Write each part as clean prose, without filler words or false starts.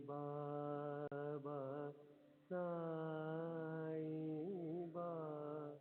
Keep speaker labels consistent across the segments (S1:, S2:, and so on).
S1: बाबा साईं बाबा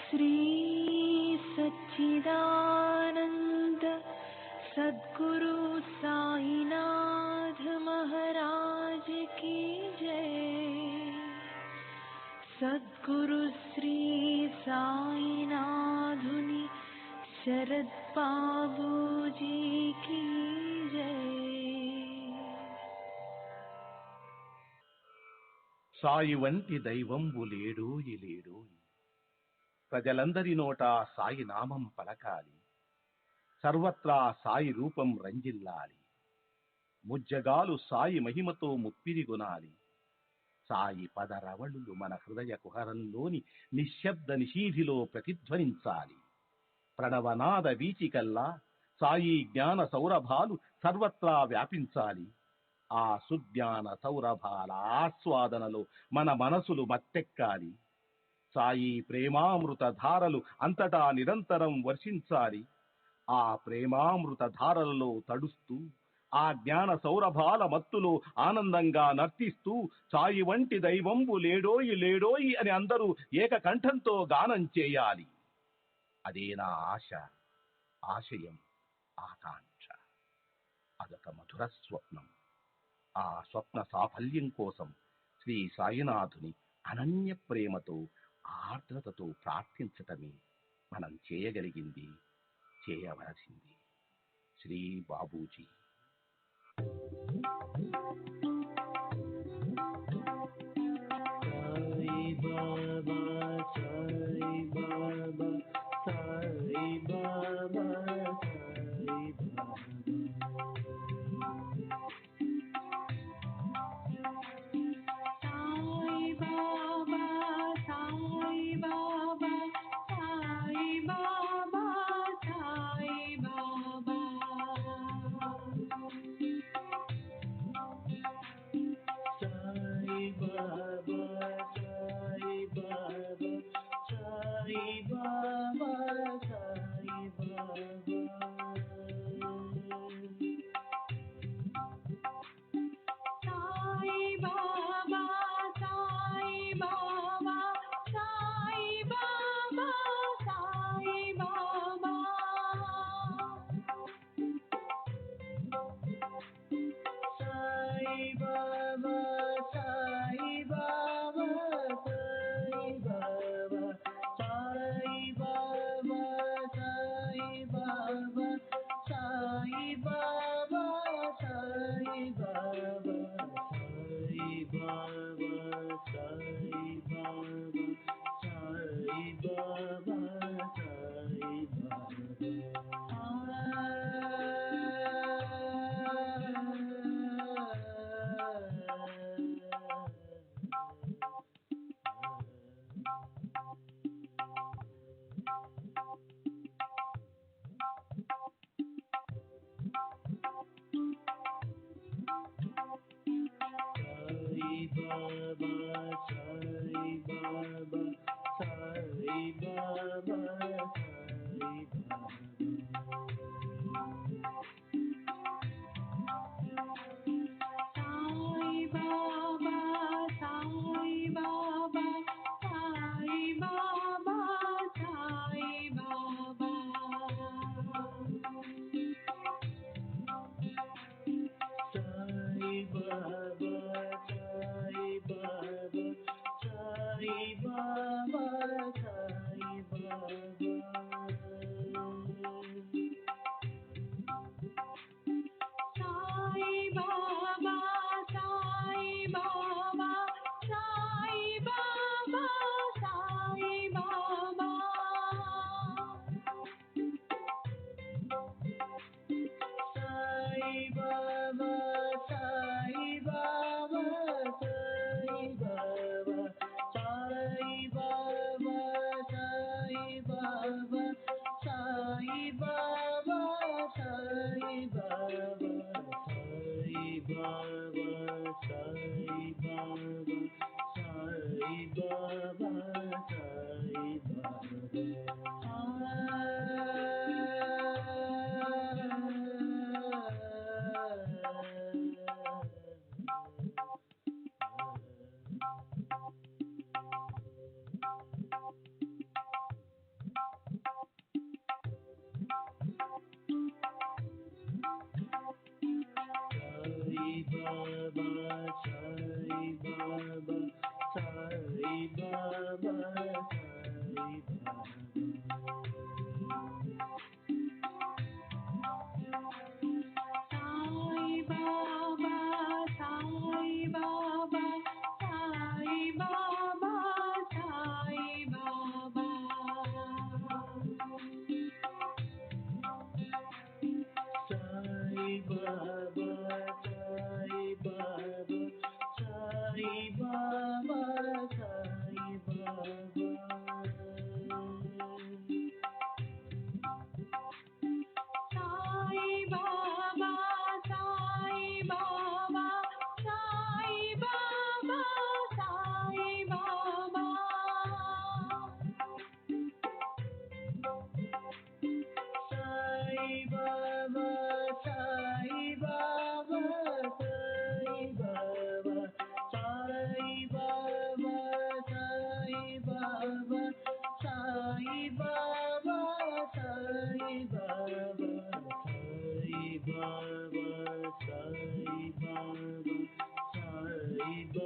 S2: श्री सच्चिदानंद सद्गुरु साईनाथ महाराज की जय। सद्गुरु श्री साईनाथुनि शरद बाबूजी की जय।
S3: సాయి వంటి దైవంబు లేడోయి లేడోయి, ప్రజలందరి నోట సాయి నామం పలకాలి, సర్వత్రా సాయి రూపం రంజిల్లాలి, ముజ్జగాలు సాయి మహిమతో ముప్పిరిగొనాలి, సాయి పదరవళులు మన హృదయ కుహరంలోని నిశ్శబ్ద నిశీధిలో ప్రతిధ్వనించాలి. ప్రణవనాద వీచికల్లా సాయి జ్ఞాన సౌరభాలు సర్వత్రా వ్యాపించాలి. ఆ సుజ్ఞాన సౌరభాల ఆస్వాదనలో మన మనసులు మత్తెక్కాలి. సాయి ప్రేమామృత ధారలు అంతటా నిరంతరం వర్షించాలి. ఆ ప్రేమామృత ధారలలో తడుస్తూ, ఆ జ్ఞాన సౌరభాల మత్తులో ఆనందంగా నర్తిస్తూ సాయి వంటి దైవంబు లేడోయి లేడోయి అని అందరూ ఏకకంఠంతో గానం చేయాలి. అదే నా ఆశ, ఆశయం, ఆకాంక్ష. అదొక మధుర స్వప్నం. ఆ స్వప్న సాఫల్యం కోసం శ్రీ సాయినాథుని అనన్య ప్రేమతో, ఆర్ద్రతతో ప్రార్థించటమే మనం చేయగలిగింది, చేయవలసింది. శ్రీ బాబూజీ.
S1: సాయి బాబా సాయి బాబా సాయి బాబా సాయి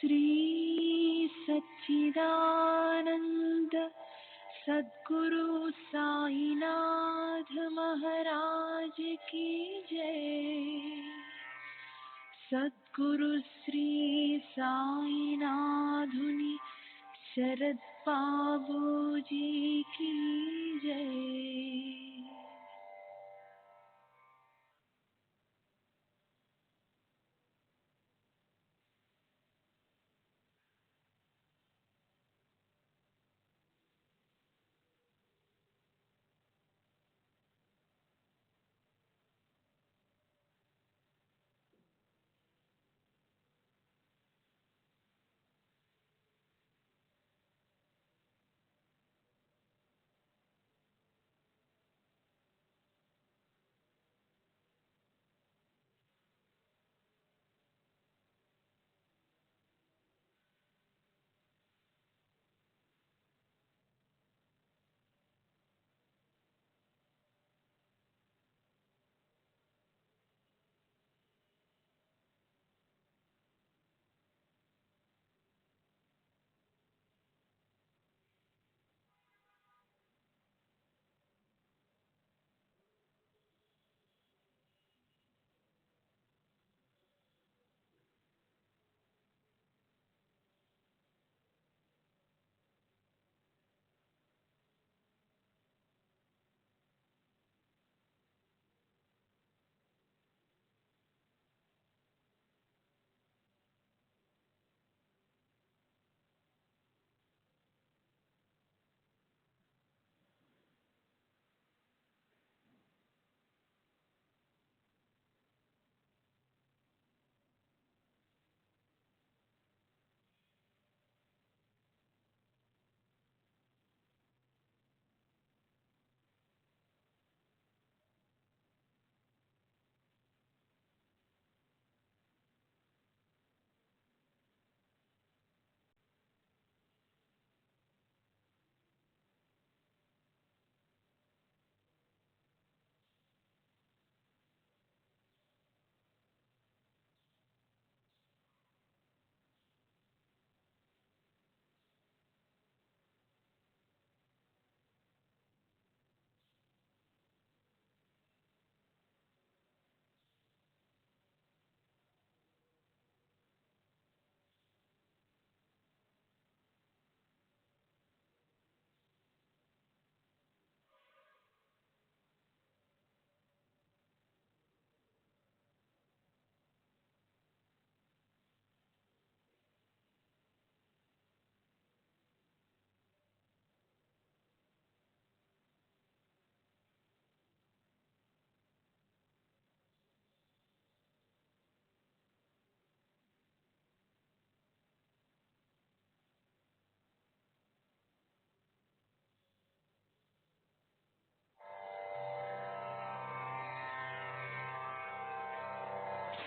S2: श्री सच्चिदानंद सद्गुरु साईनाथ महाराज की जय। सद्गुरु श्री साईनाथुनि शरद बाबू जी की जय।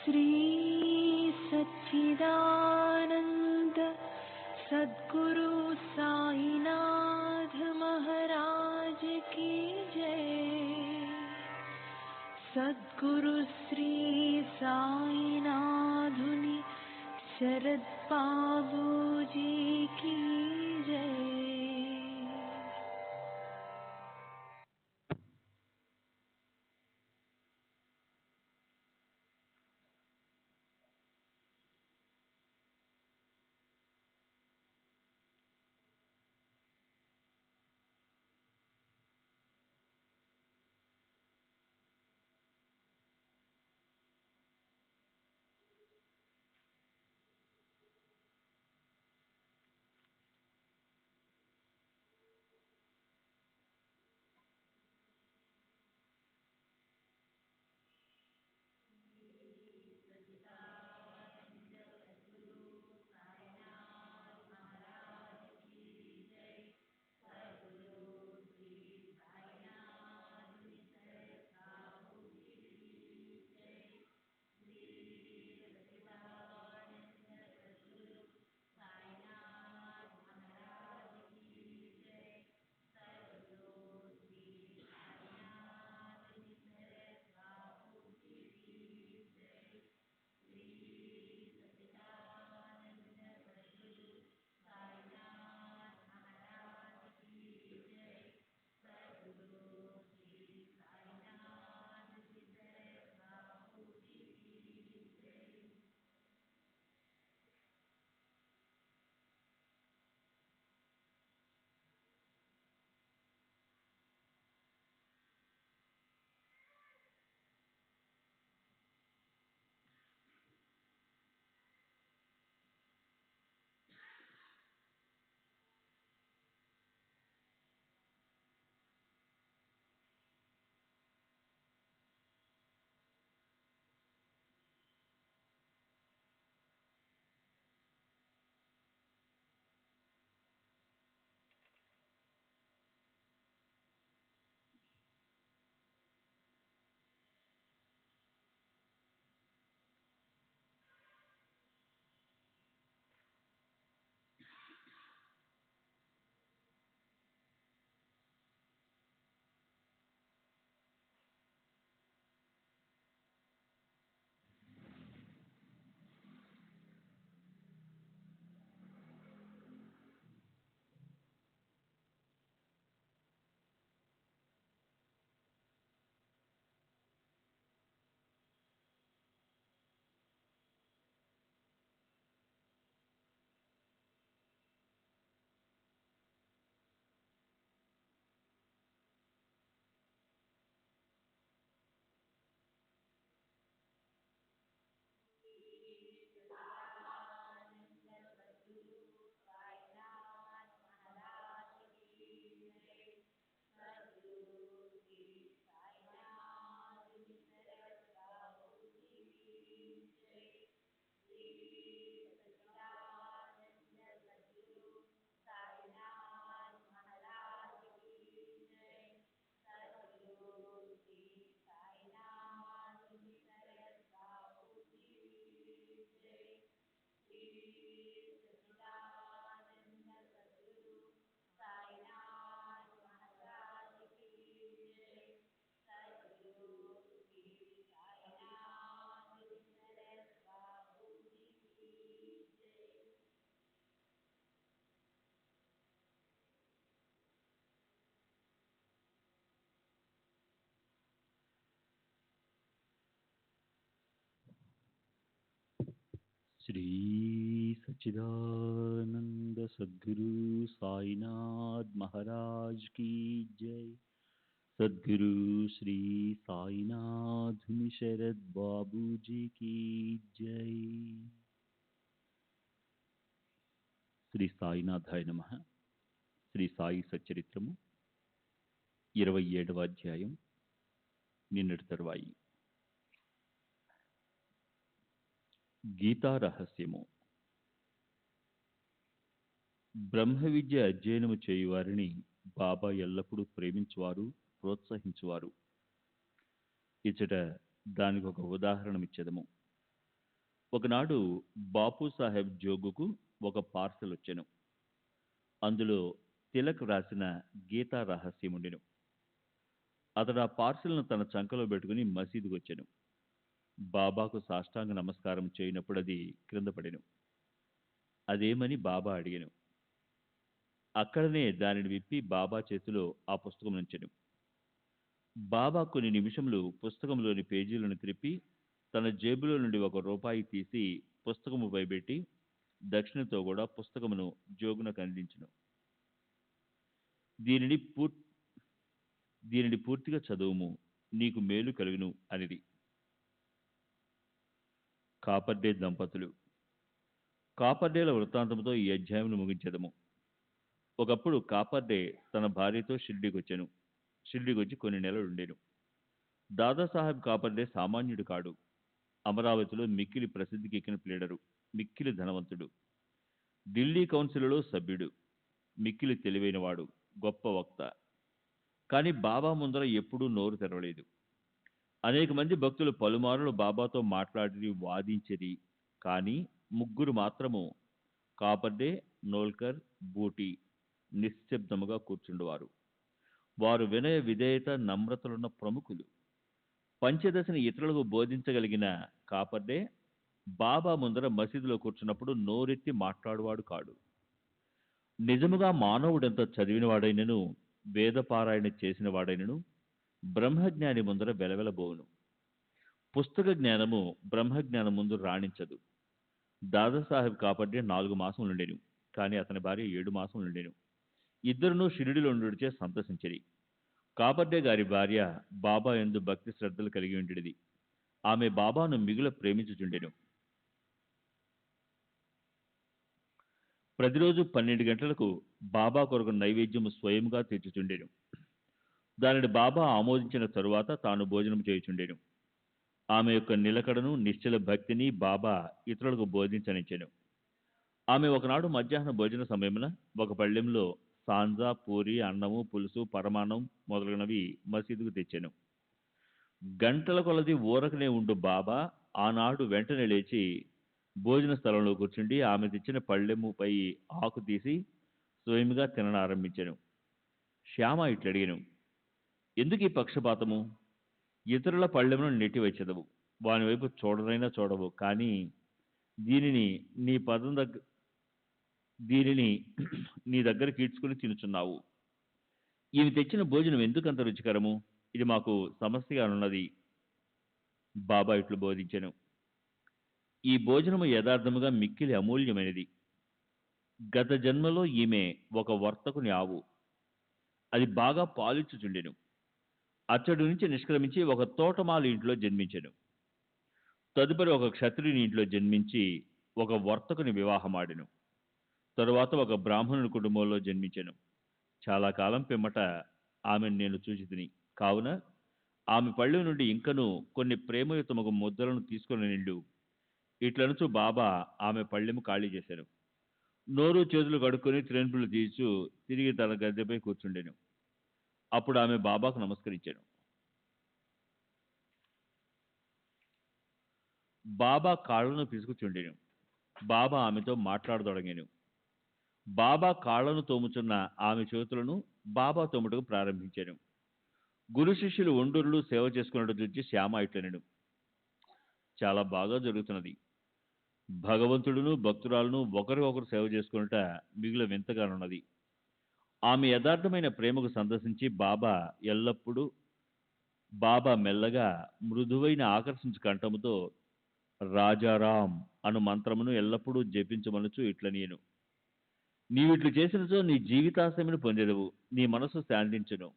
S2: श्री सच्चिदानंद सद्गुरु साईनाथ महाराज की जय। सद्गुरु श्री साईनाथुनि शरद बाबू जी की जय।
S4: श्री सच्चिदानंद सद्गुरु साईनाथ महाराज की जय। सद्गुरु श्री साईनाथ शरद बाबू जी की जय। శ్రీ సాయినాథాయ నమః. శ్రీ సాయి సచ్చరిత్రము 27వ అధ్యాయం. నిన్నటి తరువాయి. గీతా రహస్యము. బ్రహ్మ విద్య అధ్యయనము చేయువారిని బాబా ఎల్లప్పుడూ ప్రేమించువారు, ప్రోత్సహించువారు. ఇచ్చట దానికి ఒక ఉదాహరణమిచ్చెదము. ఒకనాడు బాపు సాహెబ్ జోగుకు ఒక పార్సెల్ వచ్చెను. అందులో తిలక్ రాసిన గీతా రహస్యముండెను. అతడు ఆ పార్సెల్ను తన చంకలో పెట్టుకుని మసీదుకు వచ్చెను. బాబాకు సాష్టాంగ నమస్కారం చేయనప్పుడు అది క్రింద పడెను. అదేమని బాబా అడిగెను. అక్కడనే దానిని విప్పి బాబా చేతిలో ఆ పుస్తకం ఉంచెను. బాబా కొన్ని నిమిషములు పుస్తకంలోని పేజీలను త్రిప్పి తన జేబులో నుండి ₹1 తీసి పుస్తకము పైబెట్టి దక్షిణతో కూడా పుస్తకమును జోగునకు అందించును. దీనిని పూర్తిగా చదువుము, నీకు మేలు కలుగును అనిది. కాపర్డే దంపతులు. కాపర్డేల వృత్తాంతంతో ఈ అధ్యాయమును ముగించెదము. ఒకప్పుడు కాపర్డే తన భార్యతో షిర్డీకొచ్చెను. షిర్డీకొచ్చి కొన్ని నెలలు ఉండెను. దాదాసాహెబ్ కాపర్డే సామాన్యుడు కాడు. అమరావతిలో మిక్కిలి ప్రసిద్ధికి ఎక్కిన ప్లేడరు, మిక్కిలి ధనవంతుడు, ఢిల్లీ కౌన్సిల్లో సభ్యుడు, మిక్కిలి తెలివైనవాడు, గొప్ప వక్త. కానీ బాబా ముందర ఎప్పుడూ నోరు తెరవలేదు. అనేక మంది భక్తులు పలుమారులు బాబాతో మాట్లాడి వాదించిరి. కానీ ముగ్గురు మాత్రము, కాపర్డే, నోల్కర్, బూటి, నిశ్శబ్దముగా కూర్చుండువారు. వారు వినయ విధేయత నమ్రతలున్న ప్రముఖులు. పంచదశని ఇతరులకు బోధించగలిగిన కాపర్డే బాబా ముందర మసీదులో కూర్చున్నప్పుడు నోరెత్తి మాట్లాడువాడు కాడు. నిజముగా మానవుడెంత చదివినవాడైనను, వేదపారాయణ చేసిన వాడైనను బ్రహ్మజ్ఞాని ముందర వెలవెలబోవును. పుస్తక జ్ఞానము బ్రహ్మజ్ఞానం ముందు రాణించదు. దాదాసాహెబ్ కాపర్డే 4 మాసములు నుండెను. కానీ అతని భార్య 7 మాసములు నుండెను. ఇద్దరునూ షిరిడిలో నుండిచే సంతసించిరి. కాపర్డే గారి భార్య బాబా యందు భక్తి శ్రద్ధలు కలిగి ఉండేది. ఆమె బాబాను మిగుల ప్రేమించుచుండెను. ప్రతిరోజు 12 గంటలకు బాబా కొరకు నైవేద్యము స్వయంగా తెచ్చుచుండెను. దానిని బాబా ఆమోదించిన తరువాత తాను భోజనం చేయుచుండెను. ఆమె యొక్క నిలకడను, నిశ్చల భక్తిని బాబా ఇతరులకు బోధించనిచ్చెను. ఆమె ఒకనాడు మధ్యాహ్న భోజన సమయమున ఒక పళ్ళెంలో సాంజా, పూరి, అన్నము, పులుసు, పరమాన్నం మొదలగునవి మసీదుకు తెచ్చెను. గంటల కొలది ఊరకనే ఉండు బాబా ఆనాడు వెంటనే లేచి భోజన స్థలంలో కూర్చుండి ఆమె తెచ్చిన పళ్ళెముపై ఆకు తీసి స్వయంగా తిననారంభించెను. శ్యామ ఇట్లడిగెను, ఎందుకు ఈ పక్షపాతము? ఇతరుల పళ్ళెమును నెట్టివచ్చెదవు, వాని వైపు చూడనైనా చూడవు, కానీ దీనిని నీ దగ్గర కీడ్చుకుని తినుచున్నావు. ఈమె తెచ్చిన భోజనం ఎందుకంత రుచికరము? ఇది మాకు సమస్యగా ఉన్నది. బాబా ఇట్లు బోధించెను. ఈ భోజనము యథార్థముగా మిక్కిలి అమూల్యమైనది. గత జన్మలో ఈమె ఒక వర్తకుని ఆవు. అది బాగా పాలిచ్చుచుండెను. అచ్చడి నుంచి నిష్క్రమించి ఒక తోటమాలి ఇంట్లో జన్మించెను. తదుపరి ఒక క్షత్రియుని ఇంట్లో జన్మించి ఒక వర్తకుని వివాహమాడెను. తరువాత ఒక బ్రాహ్మణుని కుటుంబంలో జన్మించెను. చాలా కాలం పిమ్మట ఆమెను నేను చూచితిని. కావున ఆమె పళ్ళెం నుండి ఇంకనూ కొన్ని ప్రేమయుతమగు ముద్దలను తీసుకుని నిండు. ఇట్లనుచు బాబా ఆమె పళ్ళెము ఖాళీ చేశాను. నోరు చేతులు కడుక్కొని త్రెంపులు తీర్చు తిరిగి తన గద్దెపై కూర్చుండెను. అప్పుడు ఆమె బాబాకు నమస్కరించాను. బాబా కాళ్లను పిసుకుచుండెను. బాబా ఆమెతో మాట్లాడదొడగాను. బాబా కాళ్లను తోముచున్న ఆమె చేతులను బాబా తోముటకు ప్రారంభించాను. గురు శిష్యులు ఒండూరులు సేవ చేసుకున్నట్టు చూచి శ్యామ ఇట్లనెను, చాలా బాగా జరుగుతున్నది. భగవంతుడును భక్తురాలను ఒకరికొకరు సేవ చేసుకున్నట మిగుల వింతగానున్నది. ఆమె యథార్థమైన ప్రేమకు సందర్శించి బాబా మెల్లగా మృదువైన ఆకర్షించు కంఠముతో రాజారాం అను మంత్రమును ఎల్లప్పుడూ జపించమనుచు ఇట్ల నేను నీవిట్లు చేసినచో నీ జీవితాశయమును పొందెదవు, నీ మనసు శాంతించును,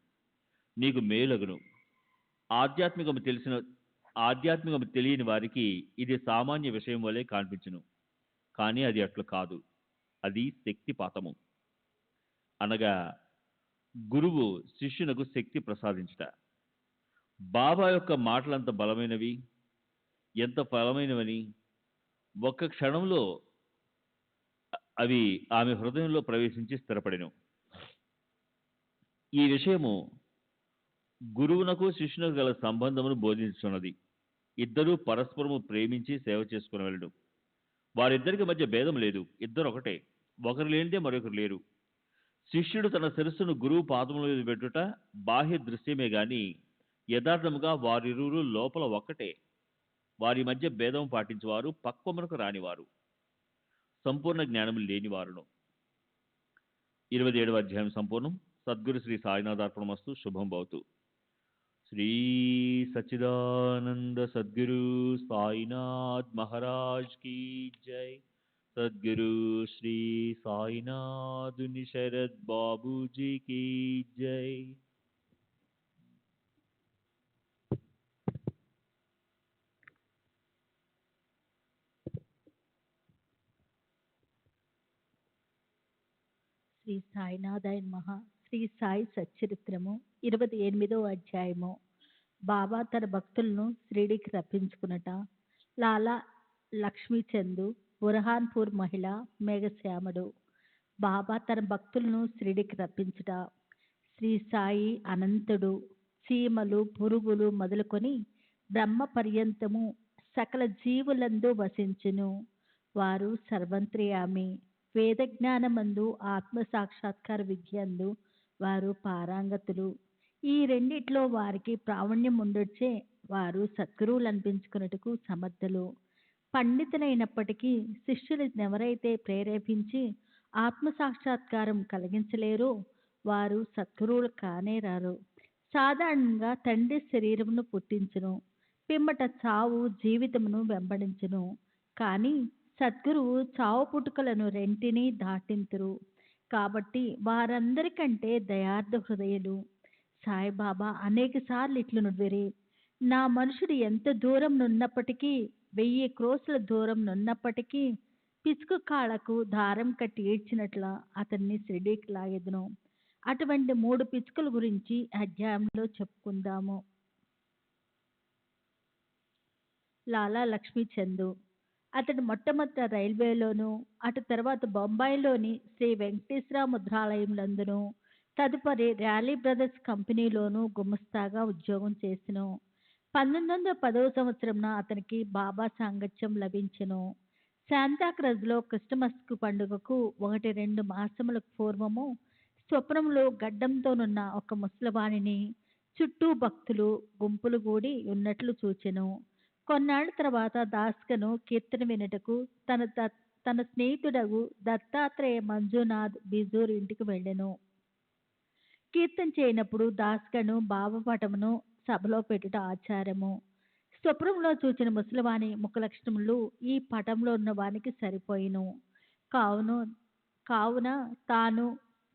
S4: నీకు మేలగును. ఆధ్యాత్మికము ఆధ్యాత్మికము తెలియని వారికి ఇది సామాన్య విషయం వలె కనిపించును, కానీ అది అట్లు కాదు. అది శక్తిపాతము. అనగా గురువు శిష్యునకు శక్తి ప్రసాదించుట. బాబా యొక్క మాటలంత బలమైనవి, ఎంత ఫలమైనవని ఒక్క క్షణంలో అవి ఆమె హృదయంలో ప్రవేశించి స్థిరపడెను. ఈ విషయము గురువునకు శిష్యునకు గల సంబంధమును బోధించున్నది. ఇద్దరూ పరస్పరము ప్రేమించి సేవ చేసుకునవలెను. వారిద్దరికి మధ్య భేదం లేదు, ఇద్దరు ఒకటే, ఒకరు లేనిదే మరొకరు లేరు. శిష్యుడు తన శిరస్సును గురువు పాదముల మీద పెట్టుట బాహ్య దృశ్యమే గాని యథార్థముగా వారిరువురు లోపల ఒక్కటే. వారి మధ్య భేదం పాటించేవారు పక్వమునకు రానివారు, సంపూర్ణ జ్ఞానము లేనివారును. 27వ అధ్యాయం సంపూర్ణం. సద్గురు శ్రీ సాయినాథార్పణమస్తు. శుభం భవతు. శ్రీ సచ్చిదానంద సద్గురు సాయినాథ్ మహారాజ్ की जय. सद्गुरु श्री साईनाथ शरद बाबू जी की जय.
S5: శ్రీ సాయినాథాయ నమః. శ్రీ సాయి సచ్చరిత్రము 28వ అధ్యాయము. బాబా తన భక్తులను షిరిడీకి రప్పించుకున్నట. లాలా లక్ష్మీచందు, బురహాన్పూర్ మహిళ, మేఘశ్యాముడు. బాబా తన భక్తులను షిరిడీకి రప్పించుట. శ్రీ సాయి అనంతుడు. చీమలు, పురుగులు మొదలుకొని బ్రహ్మ పర్యంతము సకల జీవులందు వసించును. వారు సర్వంత్రియామి. వేద జ్ఞానమందు, ఆత్మ సాక్షాత్కార విద్యందు వారు పారంగతులు. ఈ రెండిట్లో వారికి ప్రావీణ్యం ఉండొచ్చే వారు సద్గురువులు అనిపించుకున్నట్టుకు సమర్థులు. పండితులైనప్పటికీ శిష్యులు ఎవరైతే ప్రేరేపించి ఆత్మ సాక్షాత్కారం కలిగించలేరో వారు సద్గురువులు కానే రారు. సాధారణంగా తండ్రి శరీరమును పుట్టించును, పిమ్మట చావు జీవితమును వెంబడించును. కానీ సద్గురువు చావు పుట్టుకలను రెంటినీ దాటింతురు. కాబట్టి వారందరికంటే దయార్థ హృదయులు. సాయిబాబా అనేక సార్లు ఇట్లు నుడివిరి, నా మనుషుడు ఎంత దూరం నున్నప్పటికీ, 1000 క్రోసుల దూరం నున్నప్పటికీ పిచుకు కాళ్ళకు దారం కట్టి ఏడ్చినట్ల అతన్ని షిరిడీకి లాగెదను. అటువంటి 3 పిచుకల గురించి అధ్యాయంలో చెప్పుకుందాము. లాలా లక్ష్మీచందు. అతడు మొట్టమొదట రైల్వేలోను, అటు తర్వాత బొంబాయిలోని శ్రీ వెంకటేశ్వర ముద్రాలయంలందును, తదుపరి ర్యాలీ బ్రదర్స్ కంపెనీలోను గుమస్తాగా ఉద్యోగం చేసెను. 1910వ సంవత్సరంన అతనికి బాబా సాంగత్యం లభించెను. శాంతాక్రజ్లో క్రిస్టమస్ పండుగకు 1-2 మాసములకు పూర్వము స్వప్నంలో గడ్డంతోనున్న ఒక ముసలివాణిని చుట్టూ భక్తులు గుంపులు కూడి ఉన్నట్లు చూచెను. కొన్నాళ్ల తర్వాత దాస్కను కీర్తన వినుటకు తన స్నేహితుడగు దత్తాత్రేయ మంజునాథ్ బిజూర్ ఇంటికి వెళ్ళెను. కీర్తన చేయనప్పుడు దాస్కను భావపటమును సభలో పెట్టుట ఆచారము. స్వప్నంలో చూచిన ముసలివాని ముఖలక్షణములు ఈ పటంలో ఉన్న వానికి సరిపోయిను. కావున తాను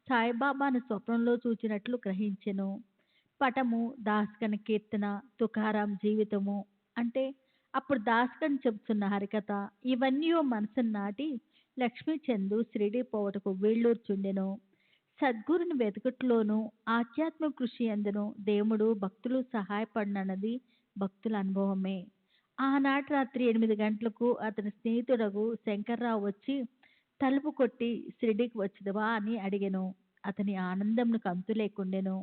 S5: సాయిబాబాను స్వప్నంలో చూచినట్లు గ్రహించెను. పటము, దాస్కన్ కీర్తన, తుకారాం జీవితము అంటే అప్పుడు దాస్కన్ చెబుతున్న హరికథ ఇవన్నీ మనసును నాటి లక్ష్మీచందు షిరిడీ పోవటకు వీళ్ళూర్చుండెను. సద్గురుని వెతుకుట్లోనూ ఆధ్యాత్మిక కృషి అందును దేవుడు భక్తులు సహాయపడినన్నది భక్తుల అనుభవమే. ఆనాటి రాత్రి 8 గంటలకు అతని స్నేహితుడగు శంకర్రావు వచ్చి తలుపు కొట్టి షిరిడీకి వచ్చేదవా అని అడిగెను. అతని ఆనందంను కంతు లేకుండెను.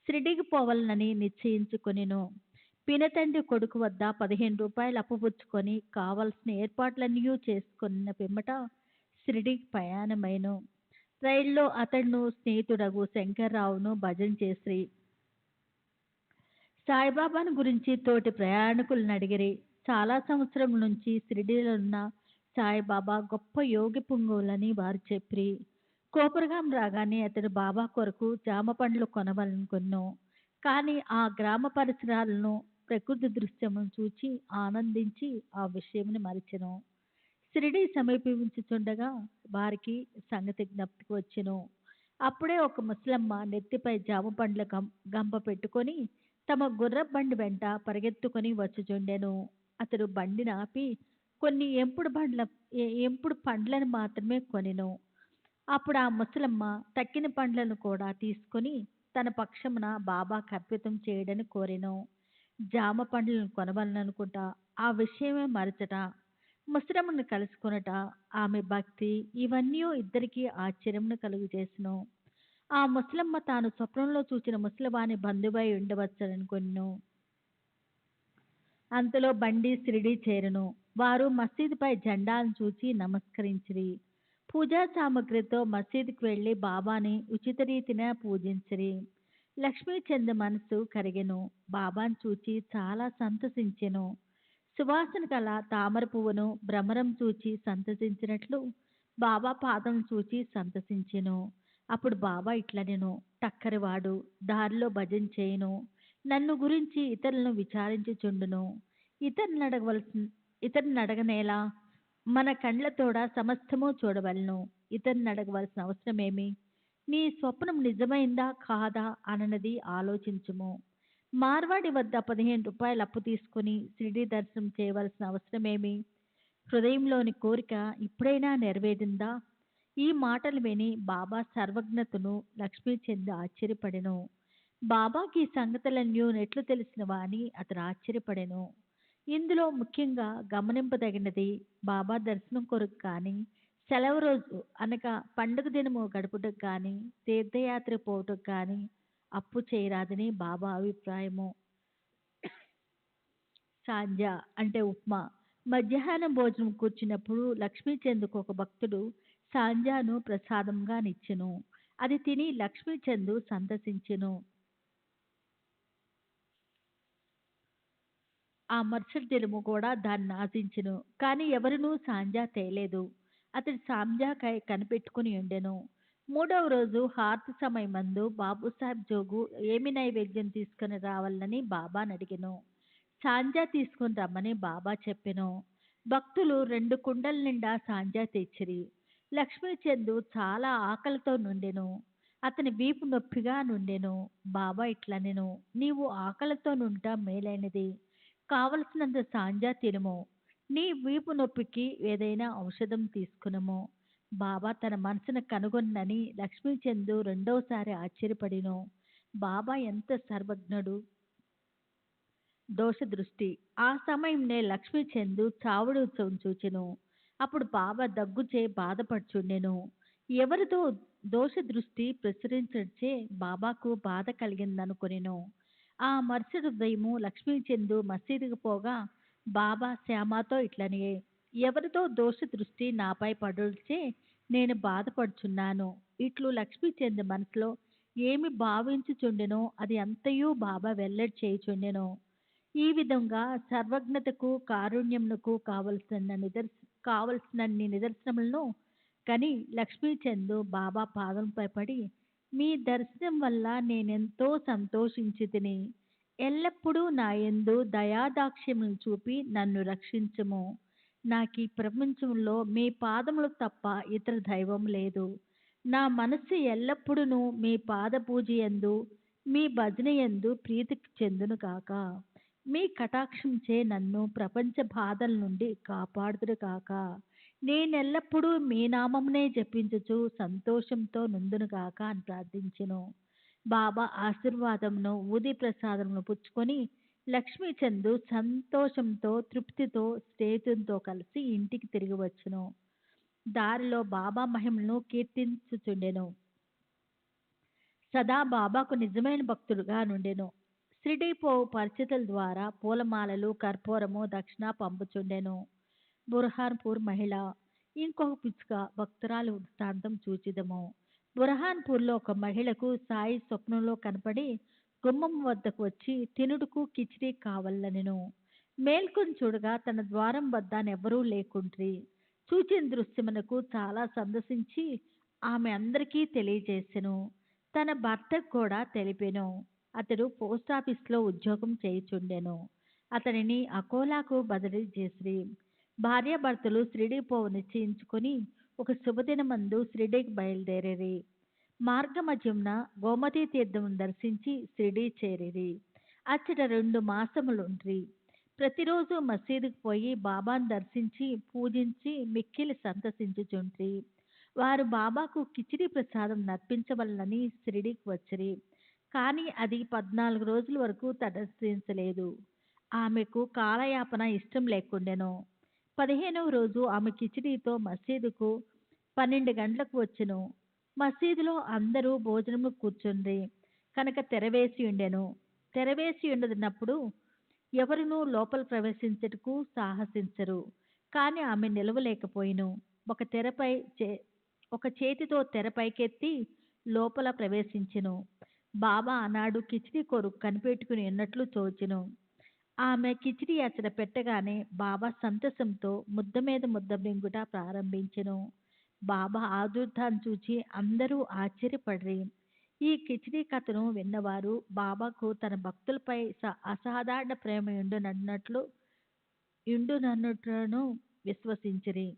S5: షిరిడీకి పోవాలని నిశ్చయించుకొనెను. పినతండ్రి కొడుకు వద్ద 15 రూపాయలు అప్పుపుచ్చుకొని కావలసిన ఏర్పాట్లన్నీ చేసుకున్న పిమ్మట షిరిడీకి ప్రయాణమైను. రైల్లో అతడును స్నేహితుడగు శంకర్రావును భజన చేసి సాయిబాబాను గురించి తోటి ప్రయాణికులను అడిగిరి. చాలా సంవత్సరం నుంచి షిరిడీలో ఉన్న సాయిబాబా గొప్ప యోగి పుంగువులని వారు చెప్పిరి. కోపరగాం రాగానే అతడు బాబా కొరకు జామ పండ్లు కొనవాలనుకున్నాను. కానీ ఆ గ్రామ పరిసరాలను ప్రకృతి దృశ్యమును చూచి ఆనందించి ఆ విషయముని మరిచెను. షిరిడి సమీపించుచుండగా వారికి సంగతి జ్ఞప్తికి వచ్చెను. అప్పుడే ఒక ముసలమ్మ నెత్తిపై జామ పండ్ల గంప పెట్టుకొని తమ గుర్రపు బండి వెంట పరిగెత్తుకొని వచ్చుచుండెను. అతడు బండిని ఆపి కొన్ని ఎంపుడు పండ్లను మాత్రమే కొనెను. అప్పుడు ఆ ముసలమ్మ తక్కిన పండ్లను కూడా తీసుకొని తన పక్షమున బాబాకు అర్పితం చేయడని కోరెను. జామ పండ్లను కొనవలననుకుంటా ఆ విషయమే మరచట, ముసలమ్మను కలుసుకొనట, ఆమె భక్తి ఇవన్నీ ఇద్దరికీ ఆశ్చర్యమును కలుగజేసెను. ఆ ముసలమ్మ తాను స్వప్నంలో చూచిన ముసలివాని బంధువై ఉండవచ్చనుకొనెను. అంతలో బండి షిరిడి చేరెను. వారు మసీదుపై జెండాను చూచి నమస్కరించిరి. పూజా సామగ్రితో మసీదుకు వెళ్లి బాబాని ఉచిత రీతిన పూజించిరి. లక్ష్మీచంద్ మనసు కరిగెను. బాబాను చూచి చాలా సంతసించెను. సువాసన గల తామర పువ్వును భ్రమరం చూచి సంతసించినట్లు బాబా పాదం చూచి సంతసించెను. అప్పుడు బాబా ఇట్లనెను, టక్కరివాడు దారిలో భజన చేయును, నన్ను గురించి ఇతరులను విచారించుచుండును. ఇతరుని అడగనేలా, మన కండ్లతోడ సమస్తము చూడవలను. ఇతరుని అడగవలసిన అవసరమేమి? నీ స్వప్నం నిజమైందా కాదా అనన్నది ఆలోచించుము. మార్వాడి వద్ద 15 రూపాయలు అప్పు తీసుకుని షిరిడి దర్శనం చేయవలసిన అవసరమేమి? హృదయంలోని కోరిక ఇప్పుడైనా నెరవేరిందా? ఈ మాటలు విని బాబా సర్వజ్ఞతను లక్ష్మీచంద్ ఆశ్చర్యపడెను. బాబాకి ఈ సంగతులన్నీ నెట్లు తెలిసినవా అని అతడు ఆశ్చర్యపడెను. ఇందులో ముఖ్యంగా గమనింపదగినది, బాబా దర్శనం కొరకు కానీ, సెలవు రోజు అనగా పండుగ దినము గడుపుటకు కానీ, తీర్థయాత్ర పోవటకు కానీ అప్పు చేయరాదని బాబా అభిప్రాయము. సాంజా అంటే ఉప్మా. మధ్యాహ్నం భోజనం కూర్చున్నప్పుడు లక్ష్మీచంద్కు ఒక భక్తుడు సాంజాను ప్రసాదంగా నిచ్చెను. అది తిని లక్ష్మీచంద్ సంతసించెను. ఆ మరుసటి దినము కూడా దాన్ని ఆశించెను. కానీ ఎవరినూ సాంజా తేలేదు. అతడు సాంజాకై కనిపెట్టుకుని ఉండెను. 3వ రోజు హారతి సమయమందు బాబుసాహెబ్ జోగు ఏమి నైవేద్యం తీసుకుని రావాలని బాబాని అడిగెను. సాంజా తీసుకుని రమ్మని బాబా చెప్పెను. భక్తులు 2 కుండల నిండా సాంజా తెచ్చిరి. లక్ష్మీచంద్ చాలా ఆకలితో నుండెను. అతని వీపు నొప్పిగా నుండెను. బాబా ఇట్లనెను, నీవు ఆకలితో నుంట మేలైనది. కావలసినంత సాంజా తినుము. నీ వీపు నొప్పికి ఏదైనా ఔషధం తీసుకునము. బాబా తన మనసును కనుగొన్నని లక్ష్మీచంద్ రెండోసారి ఆశ్చర్యపడిను. బాబా ఎంత సర్వజ్ఞుడు! దోష దృష్టి. ఆ సమయంలో లక్ష్మీచంద్ చావుడు ఉత్సవం చూచెను. అప్పుడు బాబా దగ్గుచే బాధపడుచుండెను. ఎవరితో దోష దృష్టి ప్రచురించే బాబాకు బాధ కలిగిందనుకొనెను. ఆ మరుసటి ఉదయము లక్ష్మీచంద్ మసీదుకు పోగా బాబా శ్యామతో ఇట్లనే, ఎవరితో దోష దృష్టి నాపై పడుచే నేను బాధపడుచున్నాను. ఇట్లు లక్ష్మీచంద్ మనసులో ఏమి భావించుచుండెనో అది అంతయు బాబా వెల్లడి చేయుచుండెను. ఈ విధంగా సర్వజ్ఞతకు కారుణ్యమునకు కావలసినన్ని నిదర్శనములను కని లక్ష్మీచంద్ బాబా పాదంపై పడి, మీ దర్శనం వల్ల నేనెంతో సంతోషించితిని. ఎల్లప్పుడూ నా యందు దయాదాక్ష్యములు చూపి నన్ను రక్షించుము. నాకు ఈ ప్రపంచంలో మీ పాదములు తప్ప ఇతర దైవం లేదు. నా మనస్సు ఎల్లప్పుడూ మీ పాద పూజ యందు, మీ భజన యందు ప్రీతి చెందును కాక. మీ కటాక్షంచే నన్ను ప్రపంచ బాధల నుండి కాపాడుదురు కాక. నేనెల్లప్పుడూ మీ నామమునే జపించుచు సంతోషంతో నుందును కాక అని ప్రార్థించెను. బాబా ఆశీర్వాదమును ఊది ప్రసాదమును పుచ్చుకొని లక్ష్మీచంద్ సంతోషంతో తృప్తితో స్నేహితునితో కలిసి ఇంటికి తిరిగి వచ్చును. దారిలో బాబా మహిమలను కీర్తించుచుండెను. సదా బాబాకు నిజమైన భక్తుడుగా నుండెను. షిరిడి పోవు పరిచితుల ద్వారా పూలమాలలు, కర్పూరము, దక్షిణ పంపుచుండెను. బుర్హాన్పూర్ మహిళ. ఇంకొక పిచ్చుక భక్తురాలు వృత్తాంతం చూచిదము. బుర్హాన్పూర్లో ఒక మహిళకు సాయి స్వప్నంలో కనపడి గుమ్మం వద్దకు వచ్చి తినుడుకు కిచిడి కావాలనెను. మేల్కొని చూడగా తన ద్వారం వద్ద నెవ్వరూ లేకుండ్రి. చూచిన దృశ్యమునకు చాలా సంతసించి ఆమె అందరికీ తెలియజేసెను. తన భర్తకు కూడా తెలిపెను. అతడు పోస్టాఫీస్లో ఉద్యోగం చేయుచుండెను. అతనిని అకోలాకు బదిలీ చేసిరి. భార్యాభర్తలు షిరిడి పోవు నిశ్చయించుకొని ఒక శుభదినమందు షిరిడీకి బయలుదేరిరి. మార్గమధ్యమున గోమతీ తీర్థం దర్శించి షిరిడి చేరిరి. అచ్చట 2 మాసములుండ్రి. ప్రతిరోజు మసీదుకు పోయి బాబాను దర్శించి పూజించి మిక్కిలి సంతసించుచుండ్రి. వారు బాబాకు కిచిడి ప్రసాదం నర్పించవలనని షిరిడీకి వచ్చిరి. కానీ అది 14 రోజుల వరకు తటస్థించలేదు. ఆమెకు కాలయాపన ఇష్టం లేకుండెను. 15వ రోజు ఆమె కిచిడీతో మసీదుకు 12 గంటలకు వచ్చెను. మసీదులో అందరూ భోజనము కూర్చుండ్రి కనుక తెరవేసి ఉండెను. తెరవేసి ఉండదినప్పుడు ఎవరునూ లోపల ప్రవేశించుటకు సాహసించరు. కానీ ఆమె నిలవలేకపోయిను. ఒక చేతితో తెర పైకెత్తి లోపల ప్రవేశించెను. బాబా ఆనాడు కిచిడి కొరకు కనిపెట్టుకుని ఉన్నట్లు తోచెను. ఆమె కిచిడి అచ్చట పెట్టగానే బాబా సంతసంతో ముద్ద మీద ముద్ద మింగుట ప్రారంభించెను. బాబా ఆదుర్దాన్ని చూచి అందరూ ఆశ్చర్యపడిరి. ఈ కిచిడి కథను విన్నవారు బాబాకు తన భక్తులపై అసాధారణ ప్రేమ ఇండునన్నుటను విశ్వసించిరి.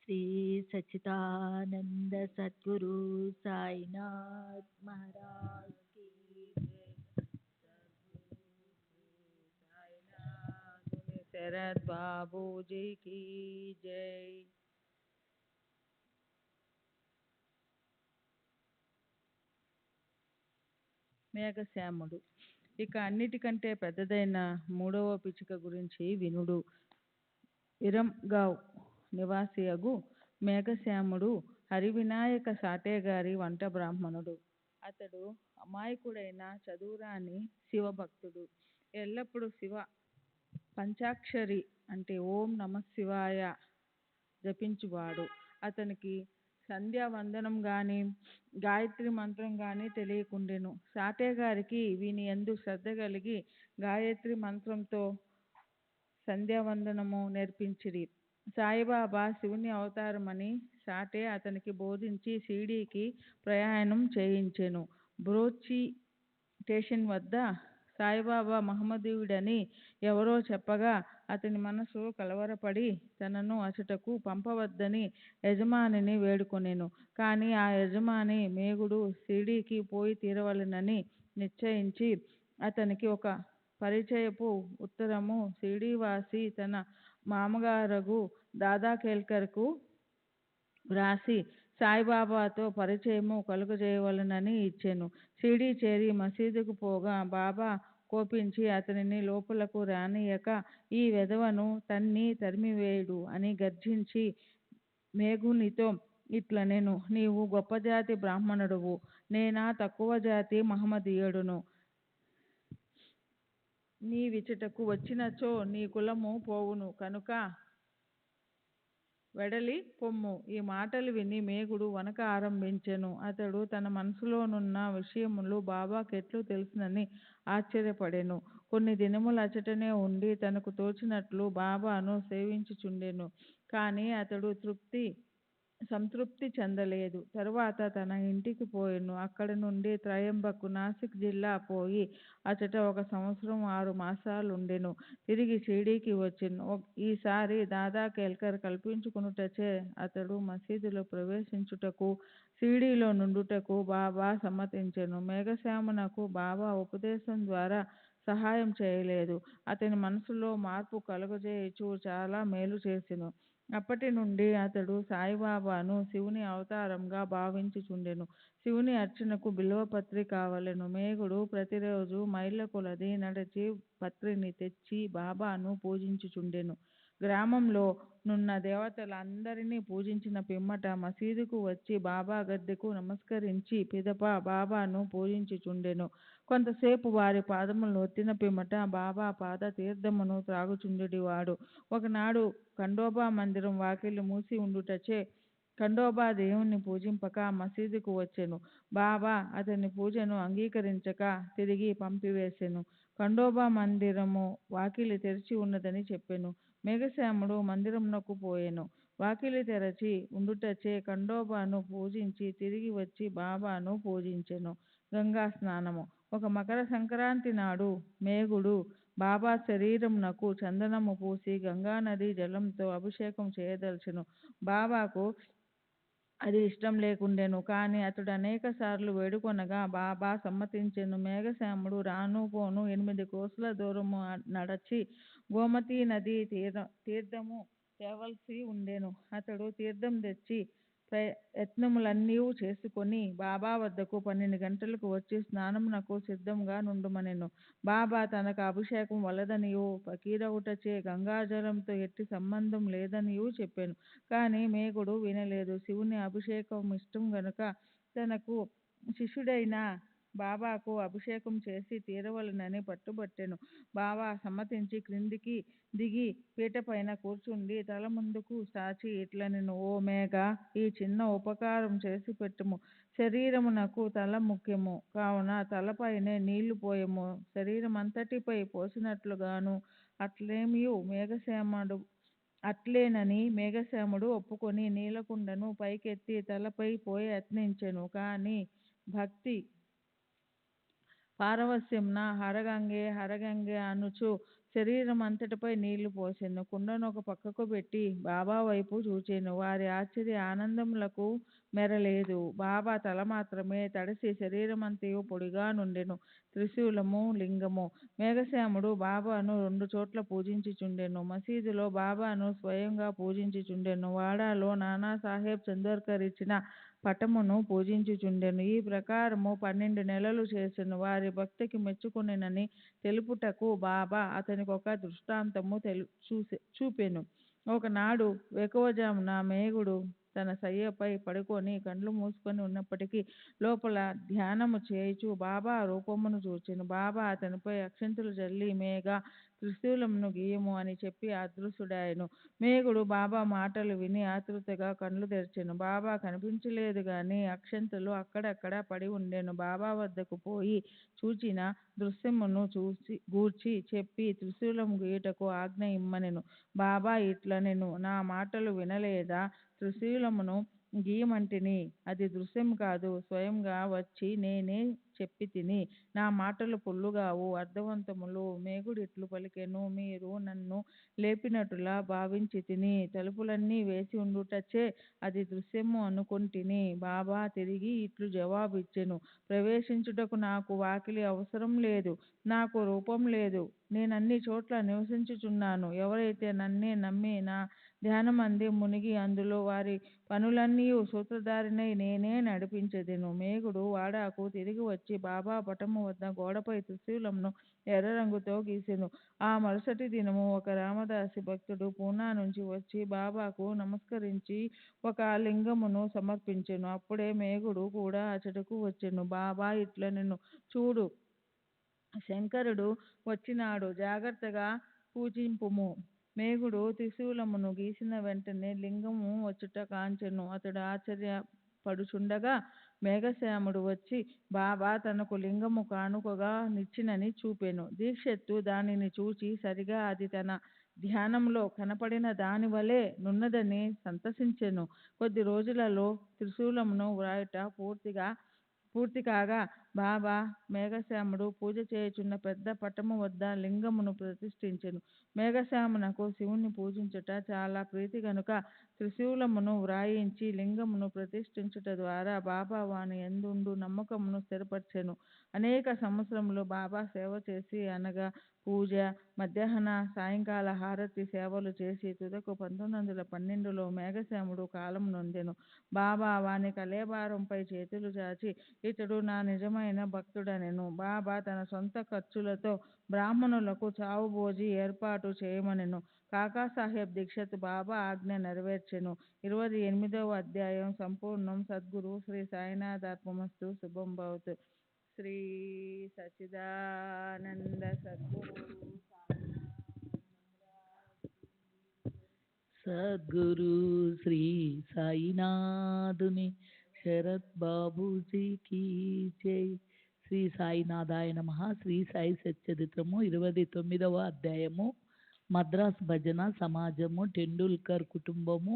S5: శ్రీ సచ్చిదానంద సద్గురు సాయినాథ్ మహారాజ్ కీ జై. శరత్ బాబూజీ కీ జై. మేఘశ్యాముడు. ఇక అన్నిటికంటే పెద్దదైన 3వ పిచ్చుక గురించి వినుడు. ఇరంగావ్ నివాసియగు మేఘశ్యాముడు హరివినాయక సాటే గారి వంట బ్రాహ్మణుడు. అతడు అమాయకుడైన చదువురాని శివభక్తుడు. ఎల్లప్పుడూ శివ పంచాక్షరి అంటే ఓం నమఃశివాయ జపించువాడు. అతనికి సంధ్యావందనం గాని గాయత్రి మంత్రం గాని తెలియకుండెను. సాటే గారికి వీని యందు శ్రద్ధ కలిగి గాయత్రి మంత్రంతో సంధ్యావందనము నేర్పించిరి. సాయిబాబా శివుని అవతారమని సాటే అతనికి బోధించి షిరిడీకి ప్రయాణం చేయించెను. బ్రోచి స్టేషన్ వద్ద సాయిబాబా మహమ్మదీయుడని ఎవరో చెప్పగా అతని మనసు కలవరపడి తనను అచటకు పంపవద్దని యజమానిని వేడుకొనెను. కానీ ఆ యజమాని మేగుడు షిరిడీకి పోయి తీరవలెనని నిశ్చయించి అతనికి ఒక పరిచయపు ఉత్తరము షిరిడీవాసి తన మామగారగు దాదా కేల్కర్కు వ్రాసి సాయిబాబాతో పరిచయము కలుగజేయవలెనని ఇచ్చెను. షిరిడీ చేరి మసీదుకు పోగా బాబా కోపించి అతనిని లోపలకు రానియక ఈ వెధవను తరిమివేయుడు అని గర్జించి మేఘునితో ఇట్లనెను. నీవు గొప్ప జాతి బ్రాహ్మణుడువు, నేనా తక్కువ జాతి మహమ్మదీయుడును. నీవిచటకు వచ్చినచో నీ కులము పోవును కనుక వెడలి పొమ్ము. ఈ మాటలు విని మేఘుడు వనక ఆరంభించెను. అతడు తన మనసులోనున్న విషయములు బాబాకెట్లు తెలుసునని ఆశ్చర్యపడెను. కొన్ని దినములు అచటనే ఉండి తనకు తోచినట్లు బాబాను సేవించుచుండెను. కానీ అతడు సంతృప్తి చెందలేదు. తరువాత తన ఇంటికి పోయెను. అక్కడి నుండి త్రయంబక్ నాసిక్ జిల్లా పోయి అచట 1 సంవత్సరం 6 మాసాలుండెను. తిరిగి షిరిడీకి వచ్చెను. ఈసారి దాదా కేల్కర్ కల్పించుకొనుటచే అతడు మసీదులో ప్రవేశించుటకు షిరిడీలో నుండుటకు బాబా సమ్మతించెను. మేఘశ్యామునకు బాబా ఉపదేశం ద్వారా సహాయం చేయలేదు. అతని మనసులో మార్పు కలుగజేయుచు చాలా మేలు చేసెను. అప్పటి నుండి అతడు సాయిబాబాను శివుని అవతారంగా భావించుచుండెను. శివుని అర్చనకు బిల్వపత్రి కావలెను. మేఘుడు ప్రతిరోజు మైళ్ళ కొలది నడచి పత్రిని తెచ్చి బాబాను పూజించుచుండెను. గ్రామంలో నున్న దేవతలందరినీ పూజించిన పిమ్మట మసీదుకు వచ్చి బాబా గద్దెకు నమస్కరించి పిదప బాబాను పూజించుచుండెను. కొంతసేపు వారి పాదములను ఒత్తిన పిమ్మట బాబా పాద తీర్థమును త్రాగుచుండెడివాడు. ఒకనాడు ఖండోబా మందిరం వాకిలి మూసి ఉండుటచే ఖండోబా దేవుణ్ణి పూజింపక మసీదుకు వచ్చెను. బాబా అతని పూజను అంగీకరించక తిరిగి పంపివేసెను. ఖండోబా మందిరము వాకిలి తెరిచి ఉన్నదని చెప్పెను. మేఘశ్యాముడు మందిరమునకు పోయెను. వాకిలి తెరచి ఉండుటచే ఖండోబాను పూజించి తిరిగి వచ్చి బాబాను పూజించెను. గంగా స్నానము.
S6: ఒక మకర సంక్రాంతి నాడు మేగుడు బాబా శరీరమునకు చందనము పూసి గంగానది జలంతో అభిషేకం చేయదలచెను. బాబాకు అది ఇష్టం లేకుండెను. కానీ అతడు అనేక సార్లు వేడుకొనగా బాబా సమ్మతించెను. మేఘశ్యాముడు రాను పోను 8 కోసుల దూరము నడచి గోమతీ నది తీర్థము తేవలసి ఉండెను. అతడు తీర్థం తెచ్చి యత్నములన్నీ చేసుకొని బాబా వద్దకు 12 గంటలకు వచ్చి స్నానమునకు సిద్ధంగా నుండుమనెను. బాబా తనకు అభిషేకం వలదనియు ఫకీరవుటచే గంగాజలంతో ఎట్టి సంబంధం లేదనియూ చెప్పాను. కానీ మేగుడు వినలేదు. శివుని అభిషేకం ఇష్టం గనుక తనకు శిష్యుడైన బాబాకు అభిషేకం చేసి తీరవలెనని పట్టుబట్టెను. బాబా సమ్మతించి క్రిందికి దిగి పీటపైన కూర్చుండి తల ముందుకు సాచి ఇట్లనెను: ఓ మేఘ, ఈ చిన్న ఉపకారం చేసి పెట్టుము. శరీరమునకు తల ముఖ్యము కావున తలపైనే నీళ్లు పోయము. శరీరమంతటిపై పోసినట్లుగాను అట్లేనని మేఘశ్యాముడు ఒప్పుకొని నీలకుండను పైకెత్తి తలపై పోయ యత్నించెను. కాని భక్తి పారవస్యంన హరగంగే హరగంగే అనుచు శరీరమంతటిపై నీళ్లు పోసెను. కుండను ఒక పక్కకు పెట్టి బాబా వైపు చూచెను. వారి ఆశ్చర్య ఆనందములకు మెరలేదు. బాబా తల మాత్రమే తడిసి శరీరమంతయు పొడిగా నుండెను. త్రిశూలము, లింగము. మేఘశ్యాముడు బాబాను 2 చోట్ల పూజించుచుండెను. మసీదులో బాబాను స్వయంగా పూజించుచుండెను. వాడాలో నానాసాహెబ్ చందోర్కర్ ఇచ్చిన పటమును పూజించుచుండెను. ఈ ప్రకారము 12 నెలలు చేసెను. వారి భక్తికి మెచ్చుకొనెనని తెలుపుటకు బాబా అతనికొక దృష్టాంతము చూపెను. ఒకనాడు వేకువజామున మేగుడు తన శయ్యపై పడుకొని కండ్లు మూసుకొని ఉన్నప్పటికీ లోపల ధ్యానము చేయుచు బాబా రూపమును చూచెను. బాబా అతనిపై అక్షింతలు జల్లి మేఘ, త్రిశూలమును గీయము అని చెప్పి అదృశ్యుడాయెను. మేగుడు బాబా మాటలు విని ఆతృతగా కళ్ళు తెరిచెను. బాబా కనిపించలేదు గాని అక్షింతలు అక్కడక్కడ పడి ఉండెను. బాబా వద్దకు పోయి చూచిన దృశ్యమును గూర్చి చెప్పి త్రిశూలము గీయుటకు ఆజ్ఞ ఇమ్మనెను. బాబా ఇట్లనెను: నా మాటలు వినలేదా? త్రిశూలమును గీయమంటిని. అది దృశ్యం కాదు, స్వయంగా వచ్చి నేనే చెప్పితిని. నా మాటలు పొల్లుగావు, అర్థవంతములు. మేగుడిట్లు పలికెను: మీరు నన్ను లేపినట్టులా భావించితిని. తలుపులన్నీ వేసి ఉండుటచే అది దృశ్యము అనుకొంటిని. బాబా తిరిగి ఇట్లు జవాబిచ్చెను: ప్రవేశించుటకు నాకు వాకిలి అవసరం లేదు. నాకు రూపం లేదు. నేనన్ని చోట్ల నివసించుచున్నాను. ఎవరైతే నన్నే నమ్మి నా ధ్యానమందే మునిగి అందులో వారి పనులన్నీయు సూత్రధారినై నేనే నడిపించెదను. మేగుడు వాడాకు తిరిగి వచ్చి బాబా పటము వద్ద గోడపై త్రిశూలమును ఎర్ర రంగుతో గీసెను. ఆ మరుసటి దినము ఒక రామదాసి భక్తుడు పూనా నుంచి వచ్చి బాబాకు నమస్కరించి ఒక లింగమును సమర్పించెను. అప్పుడే మేగుడు కూడా అచటకు వచ్చెను. బాబా ఇట్లనెను: చూడు, శంకరుడు వచ్చినాడు, జాగ్రత్తగా పూజింపుము. మేగుడు త్రిశూలమును గీసిన వెంటనే లింగము వచ్చుట కాంచెను. అతడు ఆశ్చర్యపడుచుండగా మేఘశ్యాముడు వచ్చి బాబా తనకు లింగము కానుకగా నిచ్చినని చూపెను. దీక్షిత్తు దానిని చూచి సరిగా అది తన ధ్యానంలో కనపడిన దాని వలె నున్నదని సంతసించెను. కొద్ది రోజులలో త్రిశూలమును వ్రాయుట పూర్తి కాగా బాబా మేఘశ్యాముడు పూజ చేయుచున్న పెద్ద పటము వద్ద లింగమును ప్రతిష్ఠించెను. మేఘశ్యామునకు శివుని పూజించుట చాలా ప్రీతి గనుక త్రిశూలమును వ్రాయించి లింగమును ప్రతిష్ఠించుట ద్వారా బాబా వాని యందుండు నమ్మకమును స్థిరపరచెను. అనేక సంవత్సరములు బాబా సేవ చేసి అనగా పూజ, మధ్యాహ్న సాయంకాల హారతి సేవలు చేసి తుదకు 1912లో మేఘశ్యాముడు కాలం నొందెను. బాబా వాని కళేబారంపై చేతులు చాచి ఇతడు నా నిజమైన భక్తుడనెను. బాబా తన సొంత ఖర్చులతో బ్రాహ్మణులకు చావుభోజి ఏర్పాటు చేయమనెను. కాకాసాహెబ్ దీక్షిత్ బాబా ఆజ్ఞ నెరవేర్చెను. 28వ అధ్యాయం సంపూర్ణం. సద్గురు శ్రీ సాయినాథార్పణమస్తు. శుభం భవతు. శ్రీ సచ్చిదానంద సద్గురు
S1: సద్గురు శ్రీ సాయినాథుని శరత్ బాబూజీకి జై. శ్రీ సాయినాథాయ నమః. శ్రీ సాయి సచ్చరిత్రము 29వ అధ్యాయము. మద్రాస్ భజన సమాజము, టెండూల్కర్ కుటుంబము,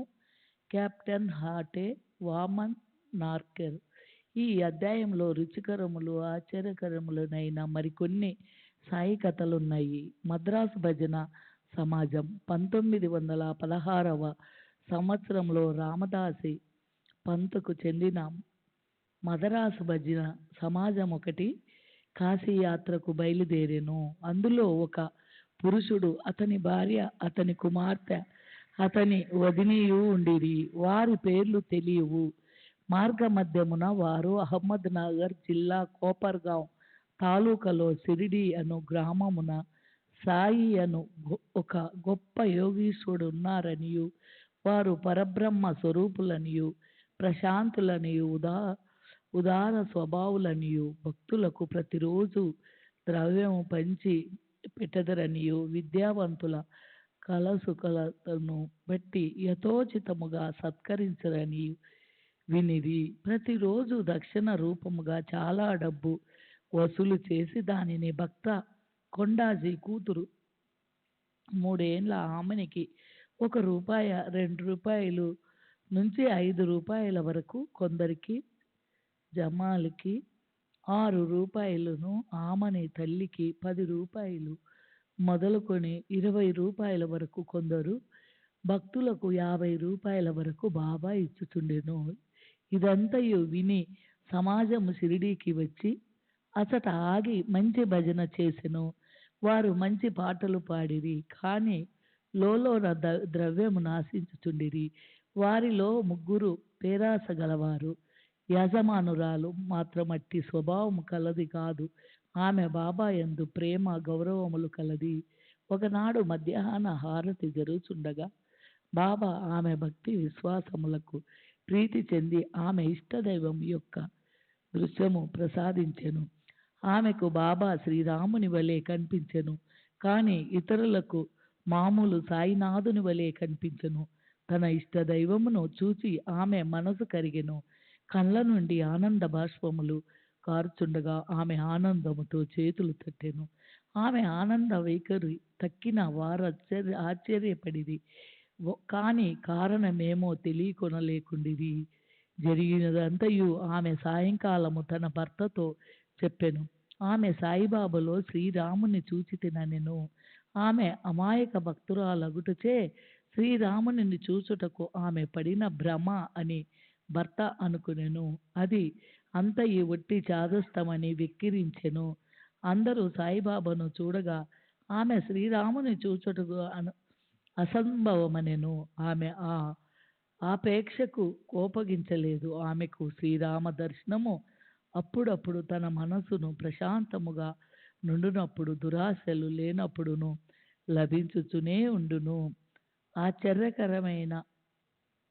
S1: కెప్టెన్ హాటే, వామన్ నార్కర్. ఈ అధ్యాయంలో రుచికరములు ఆశ్చర్యకరములనైన మరికొన్ని సాయి కథలున్నాయి. మద్రాసు భజన సమాజం 1916వ సంవత్సరంలో రామదాసి పంతుకు చెందిన మదరాసు భజన సమాజం ఒకటి కాశీ యాత్రకు బయలుదేరెను. అందులో ఒక పురుషుడు, అతని భార్య, అతని కుమార్తె, అతని వదినియు ఉండిరి. వారి పేర్లు తెలియవు. మార్గ మధ్యమున వారు అహ్మద్ నగర్ జిల్లా కోపర్గాం తాలూకాలో సిరిడి అను గ్రామమున సాయి అను ఒక గొప్ప యోగీశ్వరుడు ఉన్నారనియు, వారు పరబ్రహ్మ స్వరూపులనియు, ప్రశాంతులనియు, ఉదార స్వభావులనియు, భక్తులకు ప్రతిరోజు ద్రవ్యము పంచి పెట్టదరనియు, విద్యావంతుల కలసుకలను బట్టి యథోచితముగా సత్కరించరని వినిది. ప్రతిరోజు దక్షిణ రూపముగా చాలా డబ్బు వసూలు చేసి దానిని భక్త కొండాజీ కూతురు 3 ఏండ్ల ఆమెనికి ₹1, ₹2 నుంచి ₹5 వరకు, కొందరికి జమాలికి ₹6, ఆమని తల్లికి ₹10 మొదలుకొని ₹20 వరకు, కొందరు భక్తులకు ₹50 వరకు బాబా ఇచ్చుచుండెను. ఇదంతయు విని సమాజము షిరిడీకి వచ్చి అచట ఆగి మంచి భజన చేసెను. వారు మంచి పాటలు పాడిరి, కానీ లోలోన ద్రవ్యము నాశించుచుండిరి. వారిలో 3 పేరాస గలవారు. యజమానురాలు మాత్రం అట్టి స్వభావము కలది కాదు. ఆమె బాబా యందు ప్రేమ గౌరవములు కలది. ఒకనాడు మధ్యాహ్న హారతి జరుగుచుండగా బాబా ఆమె భక్తి విశ్వాసములకు ప్రీతి చెంది ఆమె ఇష్టదైవం యొక్క దృశ్యము ప్రసాదించెను. ఆమెకు బాబా శ్రీరాముని వలె కనిపించెను, కానీ ఇతరులకు మామూలు సాయినాథుని వలె కనిపించెను. తన ఇష్టదైవమును చూచి ఆమె మనసు కరిగెను. కళ్ళ నుండి ఆనంద బాష్పములు కారుచుండగా ఆమె ఆనందముతో చేతులు తట్టెను. ఆమె ఆనంద వైఖరి తక్కిన వారు ఆశ్చర్యపడిరి, కానీ కారణమేమో తెలియకొనలేకుండిరి. జరిగినదంతయు ఆమె సాయంకాలము తన భర్తతో చెప్పెను. ఆమె సాయిబాబాలో శ్రీరాముని చూచితినెను. ఆమె అమాయక భక్తురాలగుటచే శ్రీరాముని చూచుటకు ఆమె పడిన భ్రమ అని భర్త అనుకునెను. అది అంతయు ఒట్టి చాదస్తమని వెక్కిరించెను. అందరూ సాయిబాబాను చూడగా ఆమె శ్రీరాముని చూచుటకు అసంభవమనెను. ఆమె ఆపేక్షకు కోపగించలేదు. ఆమెకు శ్రీరామ దర్శనము అప్పుడప్పుడు తన మనసును ప్రశాంతముగా నుండునప్పుడు, దురాశలు లేనప్పుడును లభించుచునే ఉండును. ఆశ్చర్యకరమైన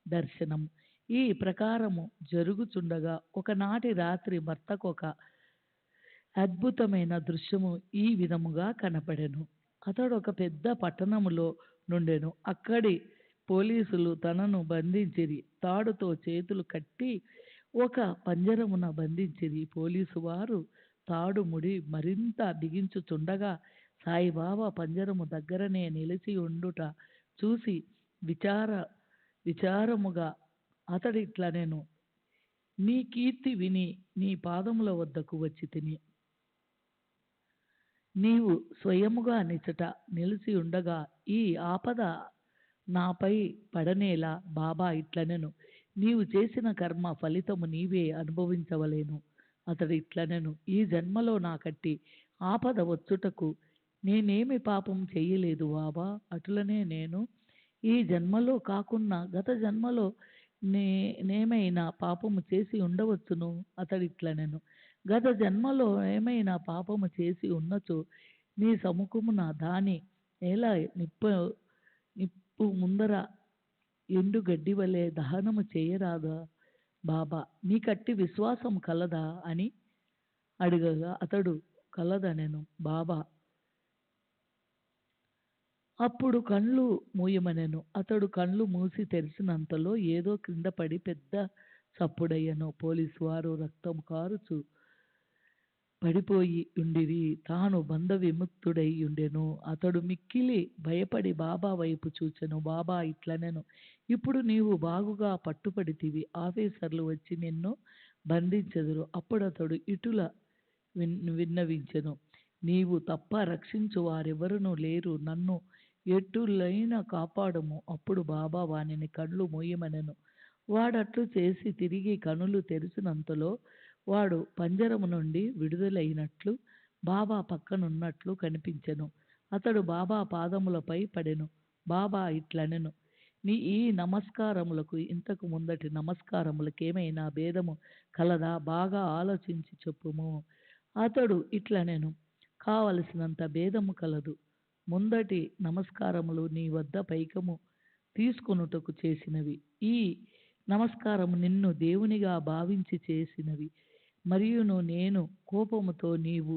S1: దర్శనం. ఈ ప్రకారము జరుగుచుండగా ఒకనాటి రాత్రి భర్తకు ఒక అద్భుతమైన దృశ్యము ఈ విధముగా కనపడెను. అతడు ఒక పెద్ద పట్టణములో నుండెను. అక్కడి పోలీసులు తనను బంధించిరి. తాడుతో చేతులు కట్టి ఒక పంజరమున బంధించిరి. పోలీసు వారు తాడు ముడి మరింత బిగించుచుండగా సాయిబాబా పంజరము దగ్గరనే నిలిచి ఉండుట చూసి విచారముగా అతడిట్లనెను, నీ కీర్తి విని నీ పాదముల వద్దకు వచ్చి తిని, నీవు స్వయముగా నిచట నిలిచి ఉండగా ఈ ఆపద నాపై పడనేలా. బాబా ఇట్లనెను, నీవు చేసిన కర్మ ఫలితము నీవే అనుభవించవలేను. అతడు ఇట్లనెను, ఈ జన్మలో నాకట్టి ఆపద వచ్చుటకు నేనేమి పాపం చెయ్యలేదు బాబా. అటులనే నేను ఈ జన్మలో కాకున్నా గత జన్మలో నేనేమైనా పాపము చేసి ఉండవచ్చును. అతడు ఇట్లనెను, గత జన్మలో ఏమైనా పాపము చేసి ఉన్నచో నీ సముఖమున దాని ఎలా నిప్పు ముందర ఎండు గడ్డి వలె దహనము చేయరాదా బాబా. నీకట్టి విశ్వాసం కలదా అని అడగగా అతడు కలదనెను. బాబా అప్పుడు కళ్ళు మూయమనెను. అతడు కళ్ళు మూసి తెరిచినంతలో ఏదో క్రింద పడి పెద్ద చప్పుడయ్యను. పోలీసు వారు రక్తము కారుచు పడిపోయి ఉండిరి. తాను బంధ విముక్తుడై ఉండెను. అతడు మిక్కిలి భయపడి బాబా వైపు చూచెను. బాబా ఇట్లనెను, ఇప్పుడు నీవు బాగుగా పట్టుపడితివి. ఆఫీసర్లు వచ్చి నిన్ను బంధించెదరు. అప్పుడు అతడు ఇటుల విన్నవించెను, నీవు తప్ప రక్షించు వారెవరునూ లేరు, నన్ను ఎటులైనా కాపాడుము. అప్పుడు బాబా వానిని కళ్ళు మూయమనెను. వాడట్లు చేసి తిరిగి కనులు తెరిచినంతలో వాడు పంజరము నుండి విడుదలైనట్లు బాబా పక్కనున్నట్లు కనిపించెను. అతడు బాబా పాదములపై పడెను. బాబా ఇట్లనెను, నీ ఈ నమస్కారములకు ఇంతకు ముందటి నమస్కారములకేమైనా భేదము కలదా? బాగా ఆలోచించి చెప్పుము. అతడు ఇట్లనెను, కావలసినంత భేదము కలదు. ముందటి నమస్కారములు నీ వద్ద పైకము తీసుకొనుటకు చేసినవి. ఈ నమస్కారము నిన్ను దేవునిగా భావించి చేసినవి. మరియును నేను కోపముతో నీవు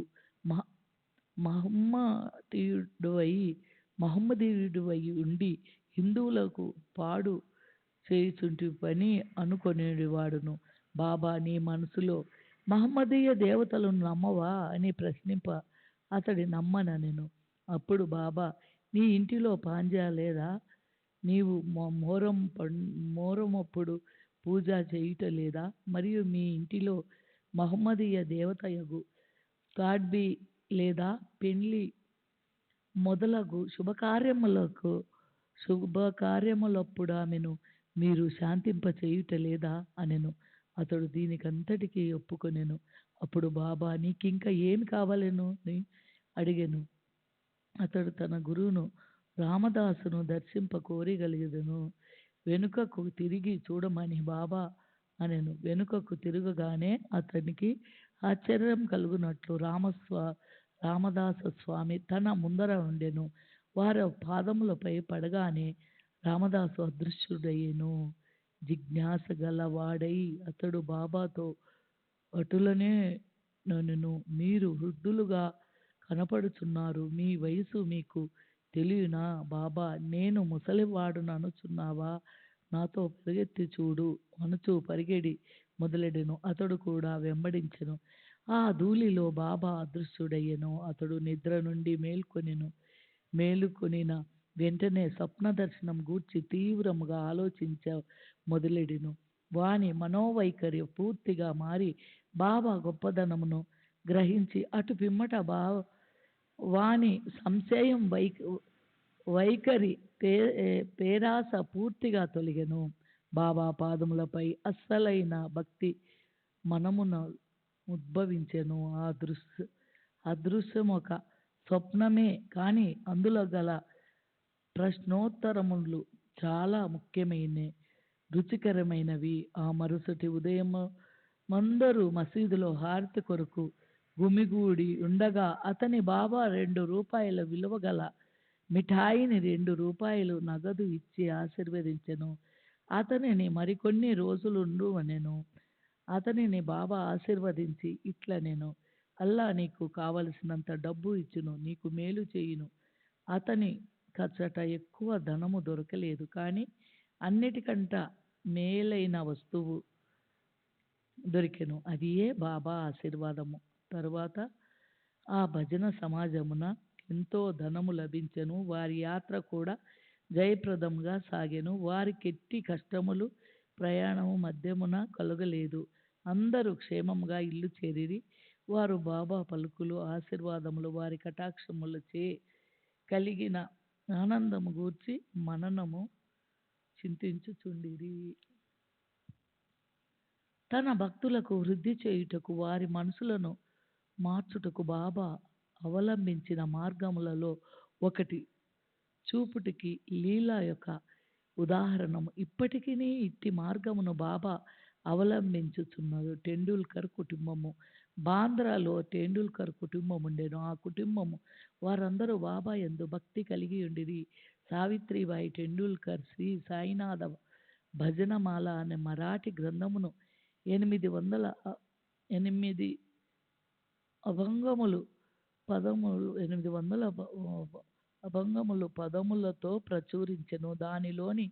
S1: మహమ్మదీయుడివై ఉండి హిందువులకు పాడు చేయుచుంటి పని అనుకొనేవాడును. బాబా నీ మనసులో మహమ్మదీయ దేవతలను నమ్మవా అని ప్రశ్నింప అతడి నమ్మనెను. అప్పుడు బాబా, నీ ఇంటిలో పాంజా లేదా? నీవు మోరమప్పుడు పూజ చేయుట లేదా? మరియు మీ ఇంటిలో మహమ్మదీయ దేవతయగు గాడ్బి లేదా? పెండ్లి మొదలగు శుభకార్యములప్పుడు ఆమెను మీరు శాంతింపచేయుట లేదా అనెను. అతడు దీనికంతటికీ ఒప్పుకొనెను. అప్పుడు బాబా, నీకింకా ఏమి కావాలెను అని అడిగెను. అతడు తన గురువును రామదాసును దర్శింప కోరగలిగెను. వెనుకకు తిరిగి చూడమని బాబా అనెను. వెనుకకు తిరగగానే అతనికి ఆశ్చర్యం కలుగునట్లు రామదాస స్వామి తన ముందర ఉండెను. వారి పాదములపై పడగానే రామదాసు అదృశ్యుడయ్యెను. జిజ్ఞాస గలవాడై అతడు బాబాతో అటులనే నన్ను, మీరు వృద్ధులుగా కనపడుచున్నారు, మీ వయసు మీకు తెలియనా? బాబా, నేను ముసలివాడుననుచున్నావా? నాతో పరిగెత్తి చూడు అనుచు పరిగెడి మొదలెడెను. అతడు కూడా వెంబడించెను. ఆ ధూళిలో బాబా అదృశ్యుడయ్యెను. అతడు నిద్ర నుండి మేలుకొనిన వెంటనే స్వప్న దర్శనం గూర్చి తీవ్రముగా ఆలోచించ మొదలెడెను. వాని మనోవైఖరి పూర్తిగా మారి బాబా గొప్పదనమును గ్రహించి అటు పిమ్మట వాని సంశయం వైఖరి పేరాస పూర్తిగా తొలగెను. బాబా పాదములపై అస్సలైన భక్తి మనమున ఉద్భవించెను. అదృశ్యం ఒక స్వప్నమే, కానీ అందులో గల ప్రశ్నోత్తరములు చాలా ముఖ్యమైన రుచికరమైనవి. ఆ మరుసటి ఉదయం మందరు మసీదులో హారతి కొరకు గుమిగూడి ఉండగా అతని బాబా 2 రూపాయల విలువ గల మిఠాయిని 2 రూపాయలు నగదు ఇచ్చి ఆశీర్వదించెను. అతనిని మరికొన్ని రోజులుండుమనెను. అతనిని బాబా ఆశీర్వదించి ఇట్లనెను, అల్లా నీకు కావలసినంత డబ్బు ఇచ్చును, నీకు మేలు చేయును. అతని కచట ఎక్కువ ధనము దొరకలేదు, కానీ అన్నిటికంట మేలైన వస్తువు దొరికెను. అది ఏ బాబా ఆశీర్వాదము. తరువాత ఆ భజన సమాజమున ఎంతో ధనము లభించెను. వారి యాత్ర కూడా జయప్రదంగా సాగెను. వారికెట్టి కష్టములు ప్రయాణము మధ్యమున కలగలేదు. అందరూ క్షేమముగా ఇల్లు చేరిరి. వారు బాబా పలుకులు ఆశీర్వాదములు వారి కటాక్షములచే కలిగిన ఆనందము గూర్చి మననము చింతించుచుండిరి. తన భక్తులకు వృద్ధి చేయుటకు వారి మనసులను మార్చుటకు బాబా అవలంబించిన మార్గములలో ఒకటి చూపుటికి లీలా యొక్క ఉదాహరణము. ఇప్పటికీ ఇట్టి మార్గమును బాబా అవలంబించుచున్నారు. టెండూల్కర్ కుటుంబము. బాంద్రాలో టెండూల్కర్ కుటుంబం ఉండెను. ఆ కుటుంబము వారందరూ బాబా యందు భక్తి కలిగి ఉండిరి. సావిత్రిబాయి టెండూల్కర్ శ్రీ సాయినాథ భజనమాల అనే మరాఠీ గ్రంథమును 800 అభంగములతో ప్రచురించెను. దానిలోని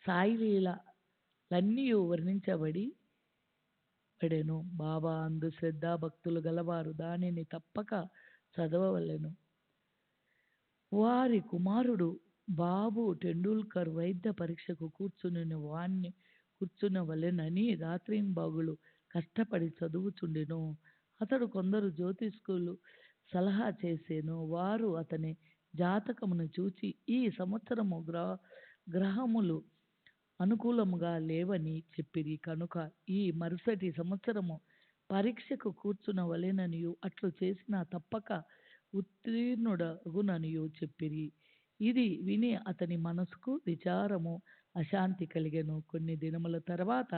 S1: సాయిలీలన్నీ వర్ణించబడెను. బాబా అందు శ్రద్ధా భక్తులు గలవారు దానిని తప్పక చదవవలెను. వారి కుమారుడు బాబు టెండూల్కర్ వైద్య పరీక్షకు కూర్చునవలెనని రాత్రింబగళ్ళు కష్టపడి చదువుచుండెను. అతడు కొందరు జ్యోతిష్కులు సలహా చేసెను. వారు అతని జాతకమును చూచి ఈ సంవత్సరము గ్రహములు అనుకూలముగా లేవని చెప్పిరి కనుక ఈ మరుసటి సంవత్సరము పరీక్షకు కూర్చునవలెననియు అట్లు చేసిన తప్పక ఉత్తీర్ణుడగుననియు చెప్పిరి. ఇది విని అతని మనసుకు విచారము అశాంతి కలిగెను. కొన్ని దినముల తర్వాత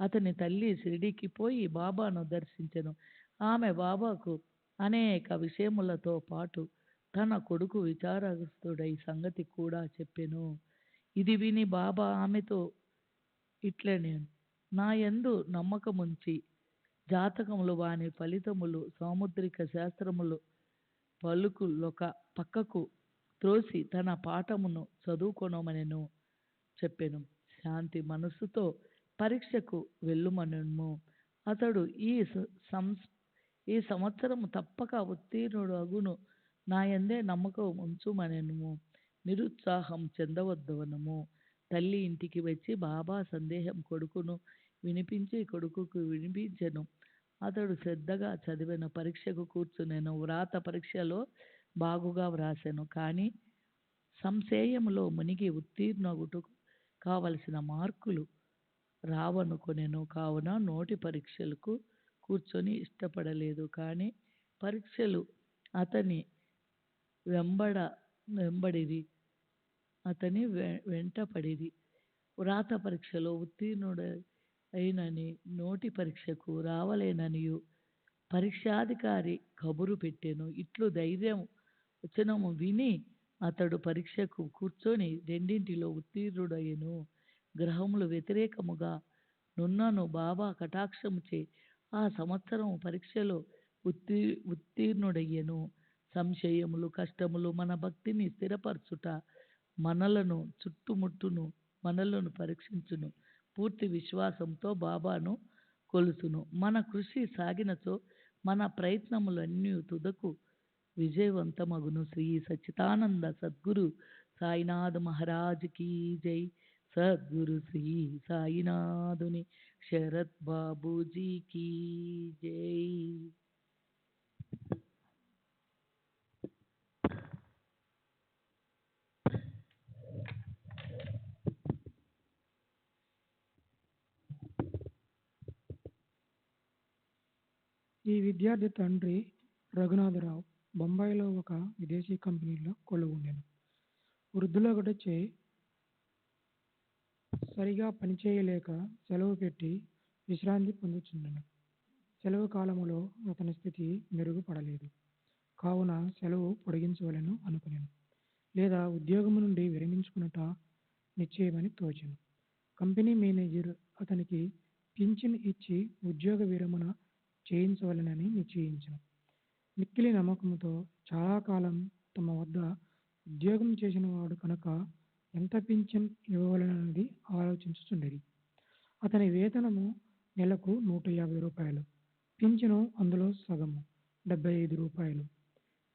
S1: అతని తల్లి షిరిడీకి పోయి బాబాను దర్శించెను. ఆమె బాబాకు అనేక విషయములతో పాటు తన కొడుకు విచారగ్రస్తుడై సంగతి కూడా చెప్పెను. ఇది విని బాబా ఆమెతో ఇట్లనేను, నా యందు నమ్మకముంచి జాతకములు వాని ఫలితములు సాముద్రిక శాస్త్రములు పలుకులొక పక్కకు త్రోసి తన పాఠమును చదువుకొనమనెను చెప్పెను. శాంతి మనస్సుతో పరీక్షకు వెళ్ళుమనెను. అతడు ఈ సంవత్సరము తప్పక ఉత్తీర్ణుడగును, నా యందే నమ్మకం ఉంచుమనెను. నిరుత్సాహం చెందవద్దవనము. తల్లి ఇంటికి వచ్చి బాబా సందేహం కొడుకుకు వినిపించెను. అతడు శ్రద్ధగా చదివెను. పరీక్షకు కూర్చునెను. వ్రాత పరీక్షలో బాగుగా వ్రాసెను. కానీ సంశయములో మునిగి ఉత్తీర్ణుటకు కావలసిన మార్కులు రావనుకొనెను. కావున నోటి పరీక్షలకు కూర్చొని ఇష్టపడలేదు. కానీ పరీక్షలు అతని వెంటపడిరి. వ్రాత పరీక్షలో ఉత్తీర్ణుడైనని నోటి పరీక్షకు రావలేననియు పరీక్షాధికారి కబురు పెట్టెను. ఇట్లు ధైర్యం వచనము విని అతడు పరీక్షకు కూర్చొని రెండింటిలో ఉత్తీర్ణుడయ్యెను. గ్రహములు వ్యతిరేకముగా నున్నను బాబా కటాక్షముచే ఆ సంవత్సరము పరీక్షలో ఉత్తీర్ణుడయ్యెను. సంశయములు కష్టములు మన భక్తిని స్థిరపరచుట, మనలను చుట్టుముట్టును, మనలను పరీక్షించును. పూర్తి విశ్వాసంతో బాబాను కొలుసును. మన కృషి సాగినచో మన ప్రయత్నములన్నీ తుదకు విజయవంతమగును. శ్రీ సచ్చిదానంద సద్గురు సాయినాథ్ మహారాజ్ కీ జై. సద్గురు శ్రీ సాయినాథుని శరత్ బాబూజీ కీ జై.
S7: ఈ విద్యార్థి తండ్రి రఘునాథరావు బొంబాయిలో ఒక విదేశీ కంపెనీలో కొలువుండెను. వృద్ధులొకటచే సరిగా పనిచేయలేక సెలవు పెట్టి విశ్రాంతి పొందుచుండెను. సెలవు కాలములో అతని స్థితి మెరుగుపడలేదు. కావున సెలవు పొడిగించవలెను అనుకునెను. లేదా ఉద్యోగము నుండి విరమించుకునుట నిశ్చయమని తోచెను. కంపెనీ మేనేజర్ అతనికి పింఛన్ ఇచ్చి ఉద్యోగ విరమణ చేయించవలెనని నిశ్చయించెను. మిక్కిలి నమ్మకంతో చాలా కాలం తమ వద్ద ఉద్యోగం చేసిన వాడు కనుక ఎంత పింఛన్ ఇవ్వవలెనన్నది ఆలోచించుచుండెడి. అతని వేతనము నెలకు 150 రూపాయలు. పింఛను అందులో సగము 75 రూపాయలు.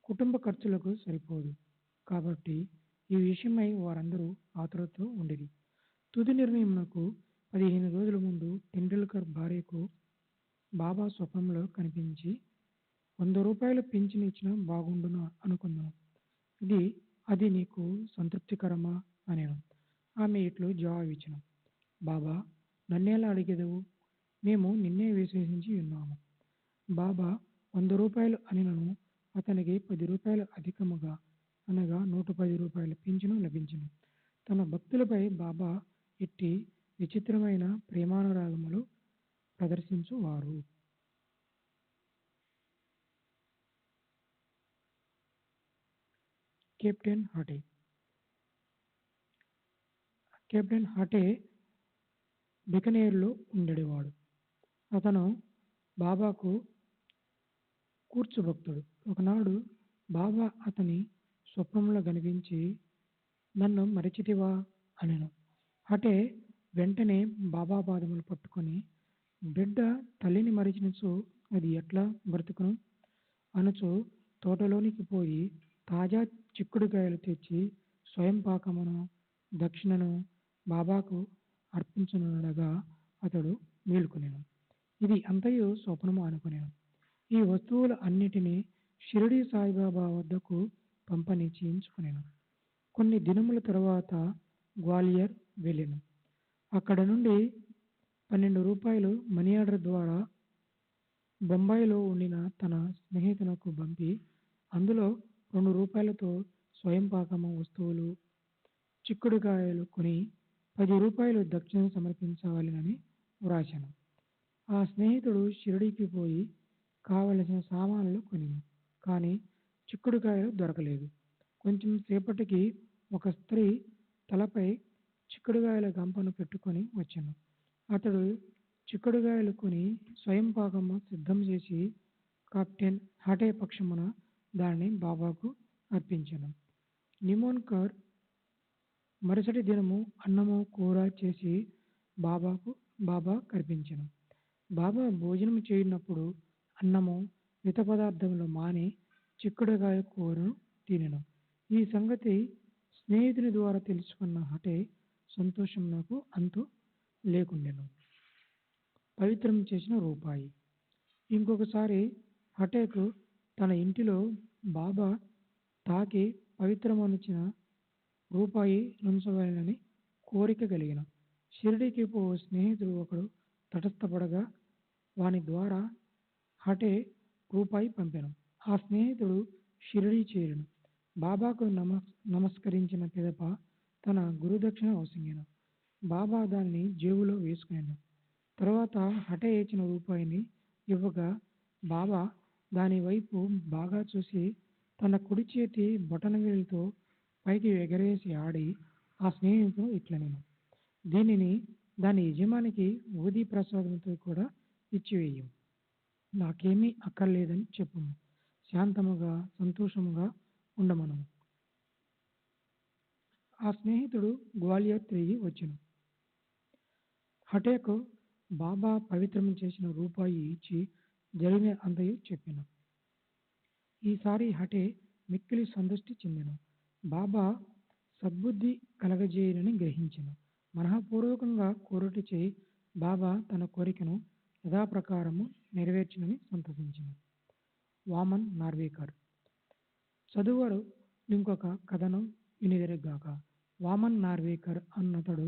S7: కుటుంబ ఖర్చులకు సరిపోదు. కాబట్టి ఈ విషయమై వారందరూ ఆతురతతో ఉండిరి. తుది నిర్ణయమునకు 15 రోజుల ముందు టెండూల్కర్ భార్యకు బాబా స్వప్నంలో కనిపించి 100 రూపాయలు పింఛన్ ఇచ్చినా బాగుండును అనుకున్నాను. అది నీకు సంతృప్తికరమా అనేను. ఆమె ఇట్లు జవాబిచ్చెను, బాబా, నన్నేలా అడిగెదవు? మేము నిన్నే విశ్వసించి ఉన్నాము. బాబా 100 రూపాయలు అనినను అతనికి 10 రూపాయలు అధికముగా అనగా 110 రూపాయల పింఛను లభించెను. తన భక్తులపై బాబా ఇట్టి విచిత్రమైన ప్రేమానురాగములు ప్రదర్శించువారు. కెప్టెన్ హాటే. కెప్టెన్ హాటే బికనేర్లో ఉండేవాడు. అతను బాబాకు కూర్చుభక్తుడు. ఒకనాడు బాబా అతని స్వప్నంలో కనిపించి, నన్ను మరచితివా అనెను. హటే వెంటనే బాబా పాదములు పట్టుకొని, బిడ్డ తల్లిని మరిచినచో అది ఎట్లా బ్రతుకును అనుచు తోటలోనికి పోయి తాజా చిక్కుడుకాయలు తెచ్చి స్వయం పాకమును దక్షిణను బాబాకు అర్పించుననగా అతడు మేలుకొనెను. ఇది అంతయు స్వప్నము అనుకునేను. ఈ వస్తువుల అన్నిటినీ షిరిడి సాయిబాబా వద్దకు పంపని చేయించుకునేను. కొన్ని దినముల తరువాత గ్వాలియర్ వెళ్ళెను. అక్కడ నుండి 12 రూపాయలు మనీ ఆర్డర్ ద్వారా బొంబాయిలో ఉండిన తన స్నేహితునకు పంపి అందులో 2 రూపాయలతో స్వయం పాకము వస్తువులు చిక్కుడుకాయలు కొని 10 రూపాయలు దక్షిణ సమర్పించవలెనని వ్రాశాను. ఆ స్నేహితుడు షిరిడీకి పోయి కావలసిన సామాన్లు కొనిను. కానీ చిక్కుడుకాయలు దొరకలేదు. కొంచెం సేపటికి ఒక స్త్రీ తలపై చిక్కుడుకాయల గంపను పెట్టుకొని వచ్చెను. అతడు చిక్కుడుకాయలు కొని స్వయం పాకము సిద్ధం చేసి కెప్టెన్ హటే పక్షమున దానిని బాబాకు అర్పించెను. నిమోన్కర్ మరుసటి దినము అన్నము కూర చేసి బాబా కర్పించెను. బాబా భోజనం చేయనప్పుడు అన్నము మిత పదార్థములు మాని చిక్కుడుకాయ కూరను తినెను. ఈ సంగతి స్నేహితుని ద్వారా తెలుసుకున్న హటే సంతోషం నాకు అంతు లేకుండెను. పవిత్రం చేసిన రూపాయి. ఇంకొకసారి హటేకు తన ఇంటిలో బాబా తాకి పవిత్రమనిచిన రూపాయి నుంచవలెనని కోరిక కలిగిన. షిరిడీకి పో స్నేహితుడు ఒకడు తటస్థపడగా వాని ద్వారా హటే రూపాయి పంపెను. ఆ స్నేహితుడు షిరిడీ చేరెను. బాబాకు నమస్కరించిన పిదప తన గురుదక్షిణ వసంగెను. బాబా దాన్ని జేబులో వేసుకునేను. తర్వాత హటే ఇచ్చిన రూపాయిని ఇవ్వగా బాబా దాని వైపు బాగా చూసి తన కుడి చేతి బొటనవేలుతో పైకి ఎగరేసి ఆడి ఆ స్నేహితుడు ఇట్లనెను, దీనిని దాని యజమానికి ఊది ప్రసాదంతో కూడా ఇచ్చివేయు. నాకేమీ అక్కర్లేదని చెప్పుము. శాంతముగా సంతోషముగా ఉండమను. ఆ స్నేహితుడు గ్వాలియర్ తిరిగి వచ్చెను. హటేకు బాబా పవిత్రం చేసిన రూపాయి ఇచ్చి జరిగిన అంతయు చెప్పెను. ఈసారి హటే మిక్కిలి సంతృష్టి చెందెను. బాబా సద్బుద్ధి కలగజేయనని గ్రహించెను. మనఃపూర్వకంగా కోరుటచే బాబా తన కోరికను యథాప్రకారము నెరవేర్చునని సంతోషించెను. వామన్ నార్వేకర్. చదువరు ఇంకొక కథను వినిదరుగాక. వామన్ నార్వేకర్ అన్నతడు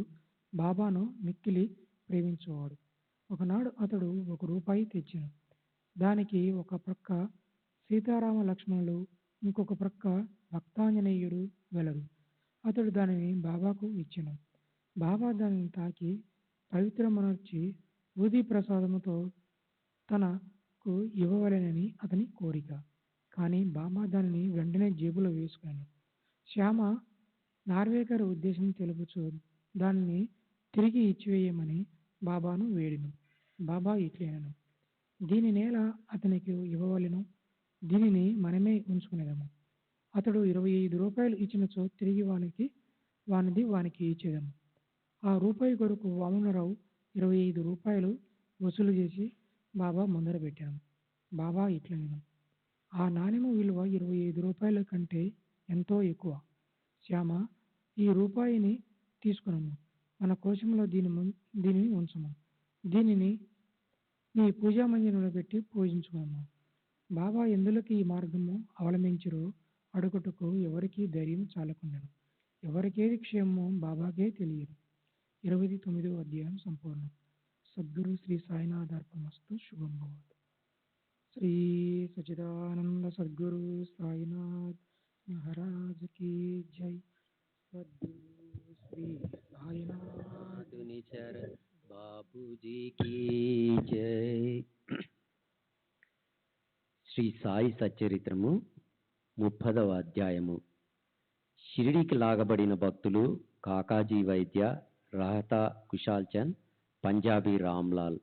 S7: బాబాను మిక్కిలి ప్రేమించేవాడు. ఒకనాడు అతడు 1 రూపాయి తెచ్చెను. దానికి ఒక ప్రక్క సీతారామ లక్ష్మణులు, ఇంకొక ప్రక్క భక్తాంజనేయుడు వెలరు. అతడు దానిని బాబాకు ఇచ్చెను. బాబా దానిని తాకి పవిత్రమనర్చి ఊది ప్రసాదముతో తనకు ఇవ్వవలెనని అతని కోరిక. కానీ బాబా దానిని వెంటనే జేబులో వేసుకున్నాను. శ్యామ నార్వేకర్ ఉద్దేశం తెలుపుచు దానిని తిరిగి ఇచ్చివేయమని బాబాను వేడిను. బాబా ఇట్లనెను, దీని నేల అతనికి ఇవ్వవలెను, దీనిని మనమే ఉంచుకునేదము. అతడు 25 రూపాయలు ఇచ్చినచో తిరిగి వానికి ఇచ్చేదము. ఆ రూపాయి కొరకు వామనరావు 25 రూపాయలు వసూలు చేసి బాబా ముందర పెట్టాను. బాబా ఇట్లనెను, ఆ నాణెము విలువ 25 రూపాయల కంటే ఎంతో ఎక్కువ. శ్యామ, ఈ రూపాయిని తీసుకునము, మన కోశంలో దీనిని ఉంచము, దీనిని నీ పూజా మందిరంలో పెట్టి పూజించుకున్నాము. బాబా ఎందులోకి ఈ మార్గము అవలంబించరో అడుగుటకు ఎవరికీ ధైర్యం చాలకుండెను. ఎవరికేది క్షేమమో బాబాకే తెలియదు. 29వ అధ్యాయం సంపూర్ణం. సద్గురు శ్రీ సాయినాథార్పణమస్తు. శుభం భవతు. శ్రీ సచిదానంద సద్గురు సాయినాథ్ మహారాజ్ की जय. सद्गुरु श्री साईनाथ
S8: चरण बाबूजी की जय. శ్రీ సాయి సచ్చరిత్రము 30వ అధ్యాయము. షిరిడీకి లాగబడిన భక్తులు కాకాజీ వైద్య, రహతా కుశాల్ చంద్, పంజాబీ రామ్లాల్.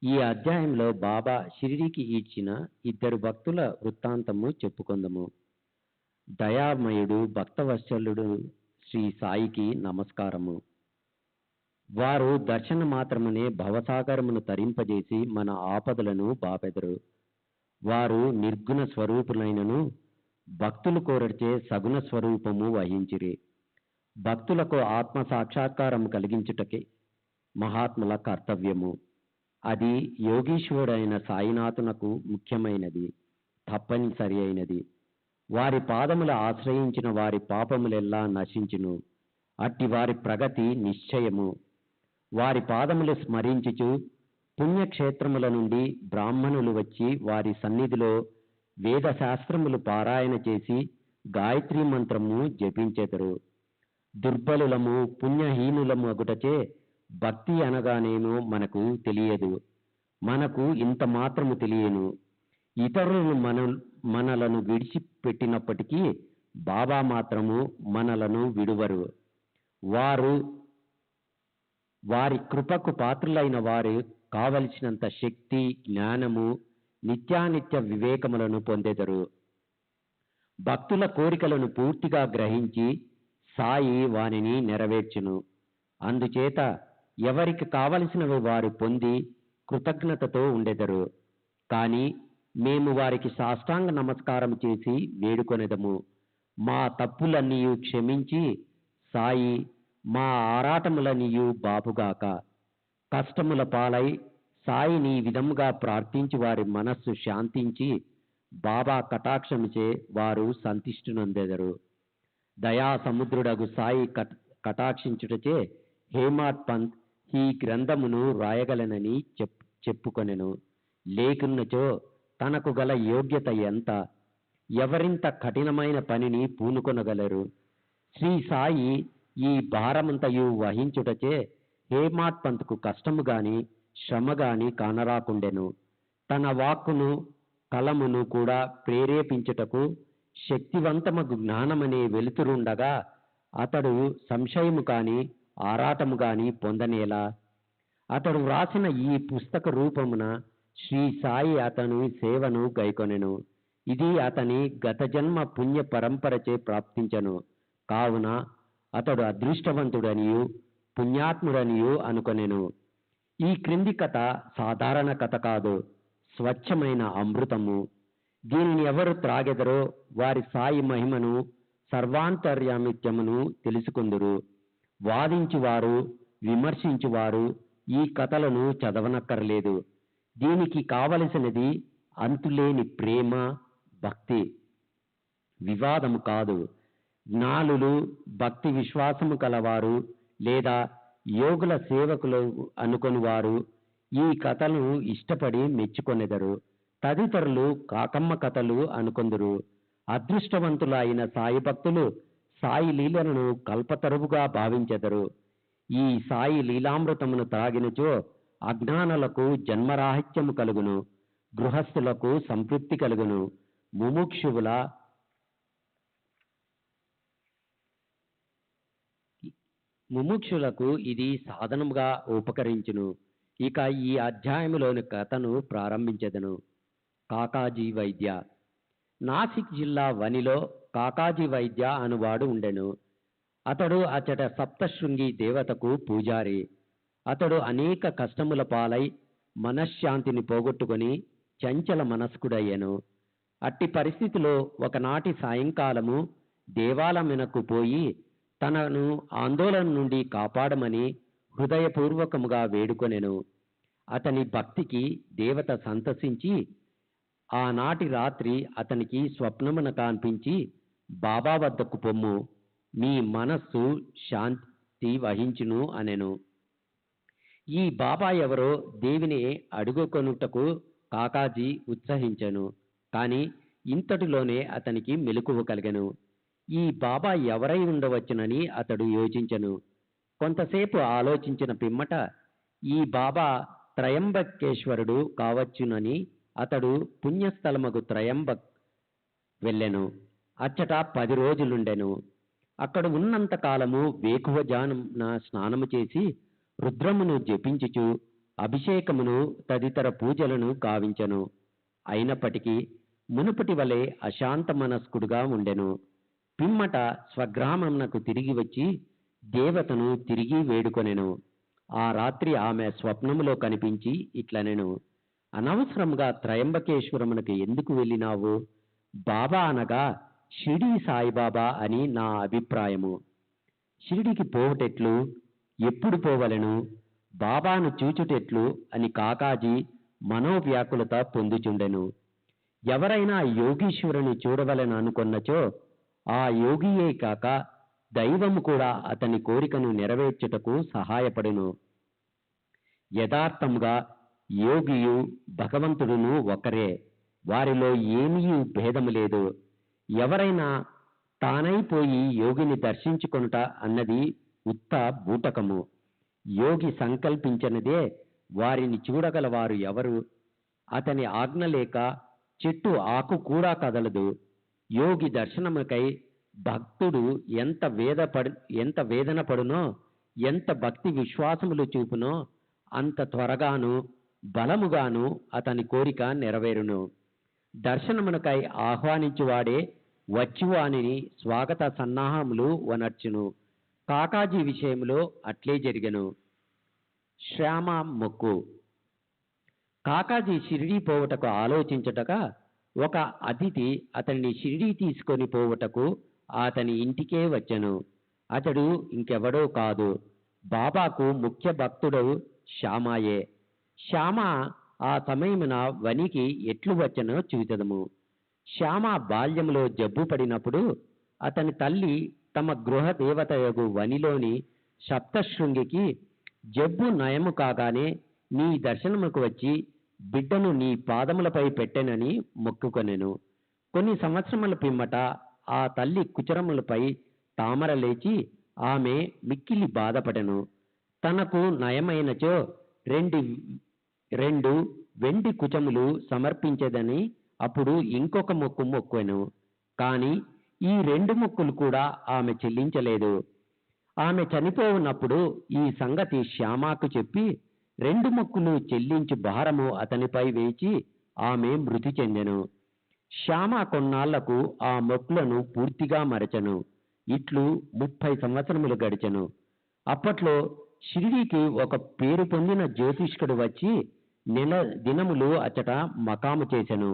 S8: ఈ అధ్యాయంలో బాబా షిరిడీకి ఈడ్చిన 2 భక్తుల వృత్తాంతము చెప్పుకొందము. దయామయుడు భక్తవత్సలుడు శ్రీ సాయికి నమస్కారము. వారు దర్శన మాత్రమునే భవసాగరమును తరింపజేసి మన ఆపదలను బాపెదరు. వారు నిర్గుణ స్వరూపులైనను భక్తులు కోరచే సగుణ స్వరూపము వహించిరి. భక్తులకు ఆత్మ సాక్షాత్కారము కలిగించుటకే మహాత్ముల కర్తవ్యము. అది యోగీశ్వరుడైన సాయినాథునకు ముఖ్యమైనది, తప్పనిసరి అయినది. వారి పాదముల ఆశ్రయించిన వారి పాపములెల్లా నశించును. అట్టి వారి ప్రగతి నిశ్చయము. వారి పాదములు స్మరించుచు పుణ్యక్షేత్రముల నుండి బ్రాహ్మణులు వచ్చి వారి సన్నిధిలో వేదశాస్త్రములు పారాయణ చేసి గాయత్రీ మంత్రము జపించెదరు. దుర్బలులము పుణ్యహీనులము అగుటచే భక్తి అనగానేమో మనకు తెలియదు. మనకు ఇంత మాత్రము తెలియను. ఇతరులను మనలను విడిచిపెట్టినప్పటికీ బాబా మాత్రము మనలను విడువరు. వారి కృపకు పాత్రులైన వారు కావలసినంత శక్తి, జ్ఞానము, నిత్యానిత్య వివేకములను పొందెదరు. భక్తుల కోరికలను పూర్తిగా గ్రహించి సాయి వానిని నెరవేర్చును. అందుచేత ఎవరికి కావలసినవి వారు పొంది కృతజ్ఞతతో ఉండెదరు. కానీ మేము వారికి సాష్టాంగ నమస్కారం చేసి వేడుకొనెదము. మా తప్పులన్నీయు క్షమించి సాయి మా ఆరాటములన్నీయు బాపుగాక. కష్టముల పాలై సాయిని ఈ విధముగా ప్రార్థించి వారి మనస్సు శాంతించి బాబా కటాక్షముచే వారు సంతుష్టినొందెదరు. దయా సముద్రుడగు సాయి కటాక్షించుటచే హేమాడ్ పంత్ ఈ గ్రంథమును రాయగలనని చెప్పుకొనెను. లేకున్నచో తనకు గల యోగ్యత ఎంత? ఎవరింత కఠినమైన పనిని పూనుకొనగలరు? శ్రీ సాయి ఈ భారమంతయు వహించుటచే హేమాడ్ పంత్కు కష్టము గాని శ్రమ గాని కానరాకుండెను. తన వాక్కును కలమును కూడా ప్రేరేపించుటకు శక్తివంతమగు జ్ఞానమనే వెలుతురుండగా అతడు సంశయము కాని ఆరాటము గాని పొందనేలా? అతడు వ్రాసిన ఈ పుస్తక రూపమున శ్రీ సాయి అతని సేవను గైకొనెను. ఇది అతని గత జన్మ పుణ్య పరంపరచే ప్రాప్తించను. కావున అతడు అదృష్టవంతుడనియు పుణ్యాత్ముడనియు అనుకొనెను. ఈ క్రింది కథ సాధారణ కథ కాదు, స్వచ్ఛమైన అమృతము. దీనిని ఎవరు త్రాగెదరో వారి సాయి మహిమను, సర్వాంతర్యామిత్యమును తెలుసుకుందురు. వాదించువారు, విమర్శించువారు ఈ కథలను చదవనక్కర్లేదు. దీనికి కావలసినది అంతులేని ప్రేమ, భక్తి, వివాదము కాదు. జ్ఞానులు, భక్తి విశ్వాసము కలవారు లేదా యోగుల సేవకులు అనుకొని వారు ఈ కథలను ఇష్టపడి మెచ్చుకొనెదరు. తదితరులు కాకమ్మ కథలు అనుకొందురు. అదృష్టవంతులు అయిన సాయి భక్తులు సాయి లీలలను కల్పతరువుగా భావించెదరు. ఈ సాయి లీలామృతమును త్రాగినచో అజ్ఞానులకు జన్మరాహిత్యము కలుగును, గృహస్థులకు సంతృప్తి కలుగును, ముముక్షులకు ఇది సాధనముగా ఉపకరించును. ఇక ఈ అధ్యాయములోని కథను ప్రారంభించెదను. కాకాజీ వైద్య. నాసిక్ జిల్లా వనిలో కాకాజీ వైద్య అనువాడు ఉండెను. అతడు అచ్చట సప్తశృంగి దేవతకు పూజారి. అతడు అనేక కష్టముల పాలై మనశ్శాంతిని పోగొట్టుకొని చంచల మనస్కుడయ్యెను. అట్టి పరిస్థితిలో ఒకనాటి సాయంకాలము దేవాలయమునకు పోయి తనను ఆందోళన నుండి కాపాడమని హృదయపూర్వకముగా వేడుకొనెను. అతని భక్తికి దేవత సంతసించి ఆనాటి రాత్రి అతనికి స్వప్నమున కనిపించి, బాబా వద్దకు పొమ్ము, నీ మనస్సు శాంతి వహించును అనెను. ఈ బాబా ఎవరో దేవిని అడుగుకొనుటకు కాకాజీ ఉత్సహించెను. కాని ఇంతటిలోనే అతనికి మెలకువ కలిగెను. ఈ బాబా ఎవరై ఉండవచ్చునని అతడు యోచించెను. కొంతసేపు ఆలోచించిన పిమ్మట ఈ బాబా త్రయంబకేశ్వరుడు కావచ్చునని అతడు పుణ్యస్థలమగు త్రయంబక్ వెళ్ళెను. అచ్చట 10 రోజులుండెను. అక్కడ ఉన్నంత కాలము వేకువజామున స్నానము చేసి రుద్రమును జపించుచు అభిషేకమును తదితర పూజలను గావించెను. అయినప్పటికీ మునుపటి వలె అశాంత మనస్కుడుగా ఉండెను. పిమ్మట స్వగ్రామమునకు తిరిగి వచ్చి దేవతను తిరిగి వేడుకొనెను. ఆ రాత్రి ఆమె స్వప్నములో కనిపించి ఇట్లనెను, అనవసరముగా త్రయంబకేశ్వరమునకు ఎందుకు వెళ్ళినావు? బాబా అనగా షిరిడి సాయిబాబా అని నా అభిప్రాయము. షిరిడికి పోవటెట్లు? ఎప్పుడు పోవలను? బాబాను చూచుటెట్లు అని కాకాజీ మనోవ్యాకులత పొందుచుండెను. ఎవరైనా యోగీశ్వరుని చూడవలని అనుకొన్నచో ఆ యోగియే కాక దైవము కూడా అతని కోరికను నెరవేర్చుటకు సహాయపడును. యథార్థంగా యోగియు భగవంతుడును ఒకరే, వారిలో ఏమీ భేదము లేదు. ఎవరైనా తానైపోయి యోగిని దర్శించుకొనుట అన్నది ఉత్త బూటకము. యోగి సంకల్పించినదే వారిని చూడగలవారు ఎవరు? అతని ఆజ్ఞ లేక చెట్టు ఆకు కూడా కదలదు. యోగి దర్శనముకై భక్తుడు ఎంత వేదన పడునో, ఎంత భక్తి విశ్వాసములు చూపునో అంత త్వరగాను బలముగాను అతని కోరిక నెరవేరును. దర్శనమునకై ఆహ్వానించువాడే వచ్చివానిని స్వాగత సన్నాహములు వనర్చును. కాకాజీ విషయంలో అట్లే జరిగెను. శ్యామ మొక్కు. కాకాజీ షిరిడీ పోవుటకు ఆలోచించటక ఒక అతిథి అతన్ని షిరిడీ తీసుకొని పోవుటకు అతని ఇంటికే వచ్చెను. అతడు ఇంకెవడో కాదు, బాబాకు ముఖ్య భక్తుడు శ్యామాయే. శ్యామ ఆ సమయమున వనికి ఎట్లు వచ్చెనో చూచెదము. శ్యామ బాల్యములో జబ్బు పడినప్పుడు అతని తల్లి తమ గృహ దేవతయగు వనిలోని సప్తశృంగికి జబ్బు నయము కాగానే నీ దర్శనముకు వచ్చి బిడ్డను నీ పాదములపై పెట్టెనని మొక్కుకొనెను. కొన్ని సంవత్సరముల పిమ్మట ఆ తల్లి కుచరములపై తామర లేచి ఆమె మిక్కిలి బాధపడెను. తనకు నయమైనచో రెండు వెండి కుచములు సమర్పించేదని అప్పుడు ఇంకొక మొక్కు మొక్కెను. కానీ ఈ 2 మొక్కులు కూడా ఆమె చెల్లించలేదు. ఆమె చనిపోవున్నప్పుడు ఈ సంగతి శ్యామాకు చెప్పి 2 మొక్కులు చెల్లించు భారము అతనిపై వేచి ఆమె మృతి చెందెను. శ్యామ కొన్నాళ్లకు ఆ మొక్కులను పూర్తిగా మరచెను. ఇట్లు 30 సంవత్సరములు గడిచెను. అప్పట్లో షిరిడీకి ఒక పేరు పొందిన జ్యోతిష్కుడు వచ్చి దినములు అచ్చట మకాము చేసెను.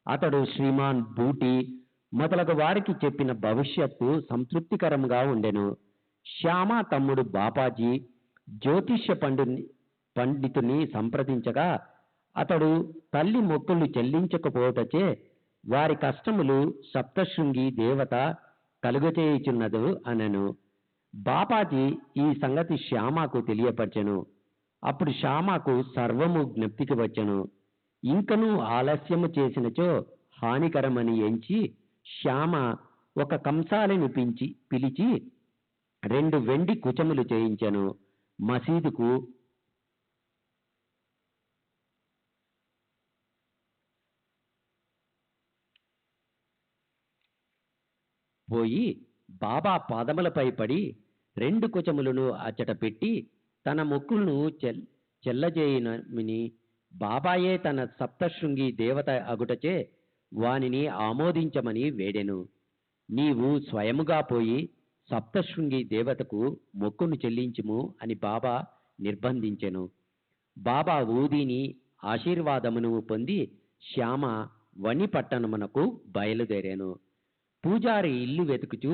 S8: అతడు శ్రీమాన్ బూటి మొదలగు వారికి చెప్పిన భవిష్యత్తు సంతృప్తికరంగా ఉండెను. శ్యామ తమ్ముడు బాపాజీ జ్యోతిష్య పండితుని సంప్రదించగా అతడు తల్లి మొక్కులు చెల్లించకపోవటచే వారి కష్టములు సప్తశృంగి దేవత కలుగచేయుచున్నదు అనెను. బాపాజీ ఈ సంగతి శ్యామకు తెలియపరచెను. అప్పుడు శ్యామకు సర్వము జ్ఞప్తికి వచ్చెను. ఇంకనూ ఆలస్యము చేసినచో హానికరమని ఎంచి శ్యామ ఒక కంసాలిని పిలిచి 2 వెండి కుచములు చేయించెను. మసీదుకు పోయి బాబా పాదములపై పడి 2 కుచములను అచ్చట పెట్టి తన మొక్కులను చెల్లజేయనని బాబాయే తన సప్తశృంగి దేవత అగుటచే వానిని ఆమోదించమని వేడెను. నీవు స్వయముగా పోయి సప్తశృంగి దేవతకు మొక్కును చెల్లించుము అని బాబా నిర్బంధించెను. బాబా ఊదిని ఆశీర్వాదమును పొంది శ్యామ వని పట్టణమునకు బయలుదేరాను. పూజారి ఇల్లు వెతుకుచూ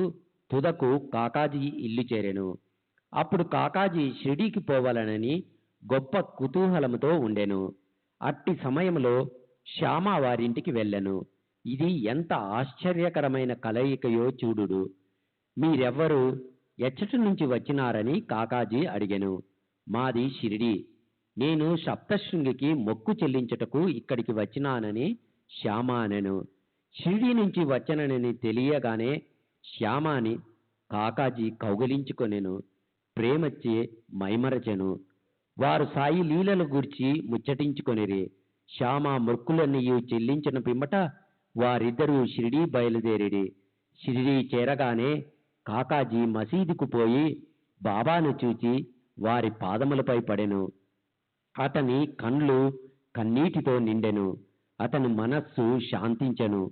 S8: తుదకు కాకాజీ ఇల్లు చేరెను. అప్పుడు కాకాజీ షిరిడీకి పోవాలనని గొప్ప కుతూహలముతో ఉండెను. అట్టి సమయంలో శ్యామ వారింటికి వెళ్ళెను. ఇది ఎంత ఆశ్చర్యకరమైన కలయికయో చూడుడు. మీరెవ్వరు ఎచ్చటి నుంచి వచ్చినారని కాకాజీ అడిగెను. మాది షిరిడీ. నేను సప్తశృంగికి మొక్కు చెల్లించుటకు ఇక్కడికి వచ్చినానని శ్యామ అనెను. షిరిడీ నుంచి వచ్చనని తెలియగానే శ్యామాని కాకాజీ కౌగలించుకొనెను. ప్రేమచ్చే మైమరచెను. వారు సాయి లీలల గూర్చి ముచ్చటించుకొనిరి. శ్యామ మొక్కులన్నీయు చెల్లించిన పిమ్మట వారిద్దరూ షిరిడీ బయలుదేరిరి. షిరిడీ చేరగానే కాకాజీ మసీదుకు పోయి బాబాను చూచి వారి పాదములపై పడెను. అతని కండ్లు కన్నీటితో నిండెను. అతని మనస్సు శాంతించెను.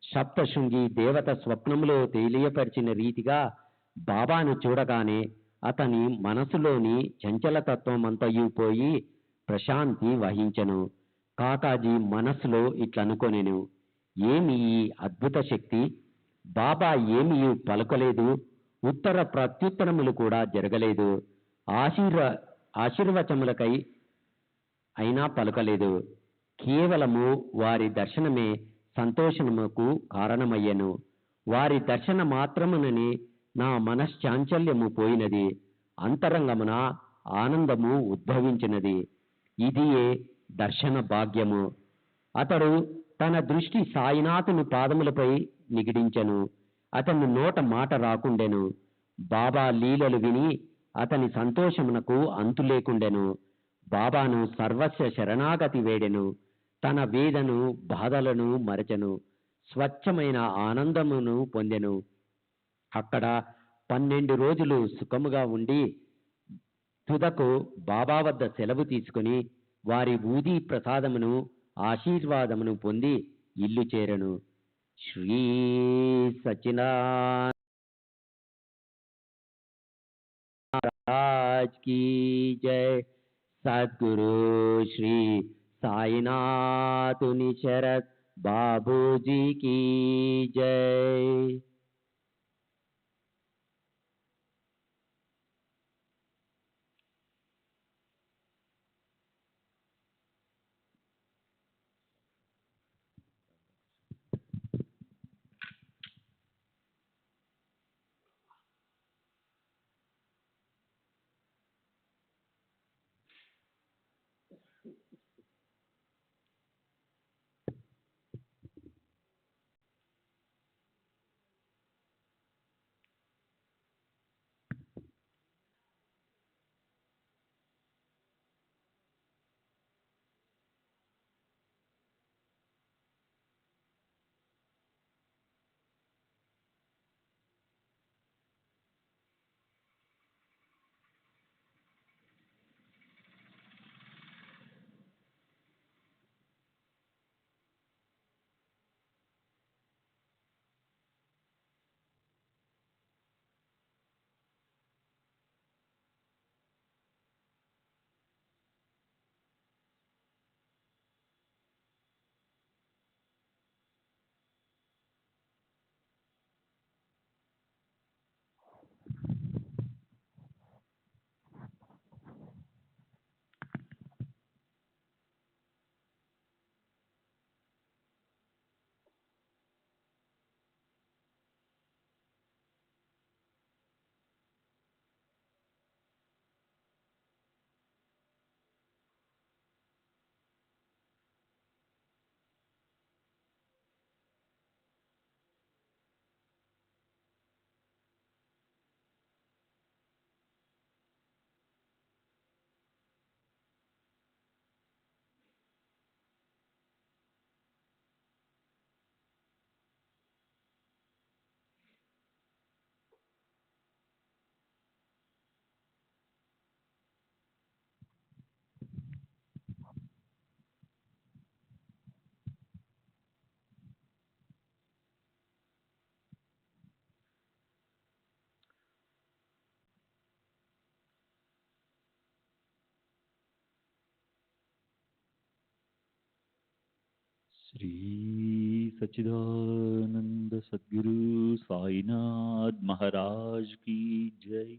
S8: సప్తశృంగి దేవత స్వప్నములో తెలియపరిచిన రీతిగా బాబాను చూడగానే అతని మనసులోని చంచలతత్వమంతయు పోయి ప్రశాంతి వహించెను. కాకాజీ మనస్సులో ఇట్లనుకొనెను, ఏమి ఈ అద్భుత శక్తి! బాబా ఏమీ పలకలేదు, ఉత్తర ప్రత్యుత్తరములు కూడా జరగలేదు. ఆశీర్వచములకై అయినా పలుకలేదు. కేవలము వారి దర్శనమే సంతోషముకు కారణమయ్యను. వారి దర్శన మాత్రమునని నా మనశ్చాంచల్యము పోయినది, అంతరంగమున ఆనందము ఉద్భవించినది. ఇదియే దర్శన భాగ్యము. అతడు తన దృష్టి సాయినాథుని పాదములపై నిగిడించెను. అతని నోట మాట రాకుండెను. బాబా లీలలు విని అతని సంతోషమునకు అంతు లేకుండెను. బాబాను సర్వస్వ శరణాగతి వేడెను. తన వేదను బాధలను మరచెను. స్వచ్ఛమైన ఆనందమును పొందెను. అక్కడ 12 రోజులు సుఖముగా ఉండి తుదకు బాబా వద్ద సెలవు తీసుకుని వారి ఊదీ ప్రసాదమును ఆశీర్వాదమును పొంది ఇల్లు చేరెను. శ్రీ సచ్చిదానంద महाराज की जय। सद्गुरु श्री साईनाथ शरद बाबू जी की जय।
S4: श्री सच्चिदानंद सद्गुरु साईनाथ महाराज की जय।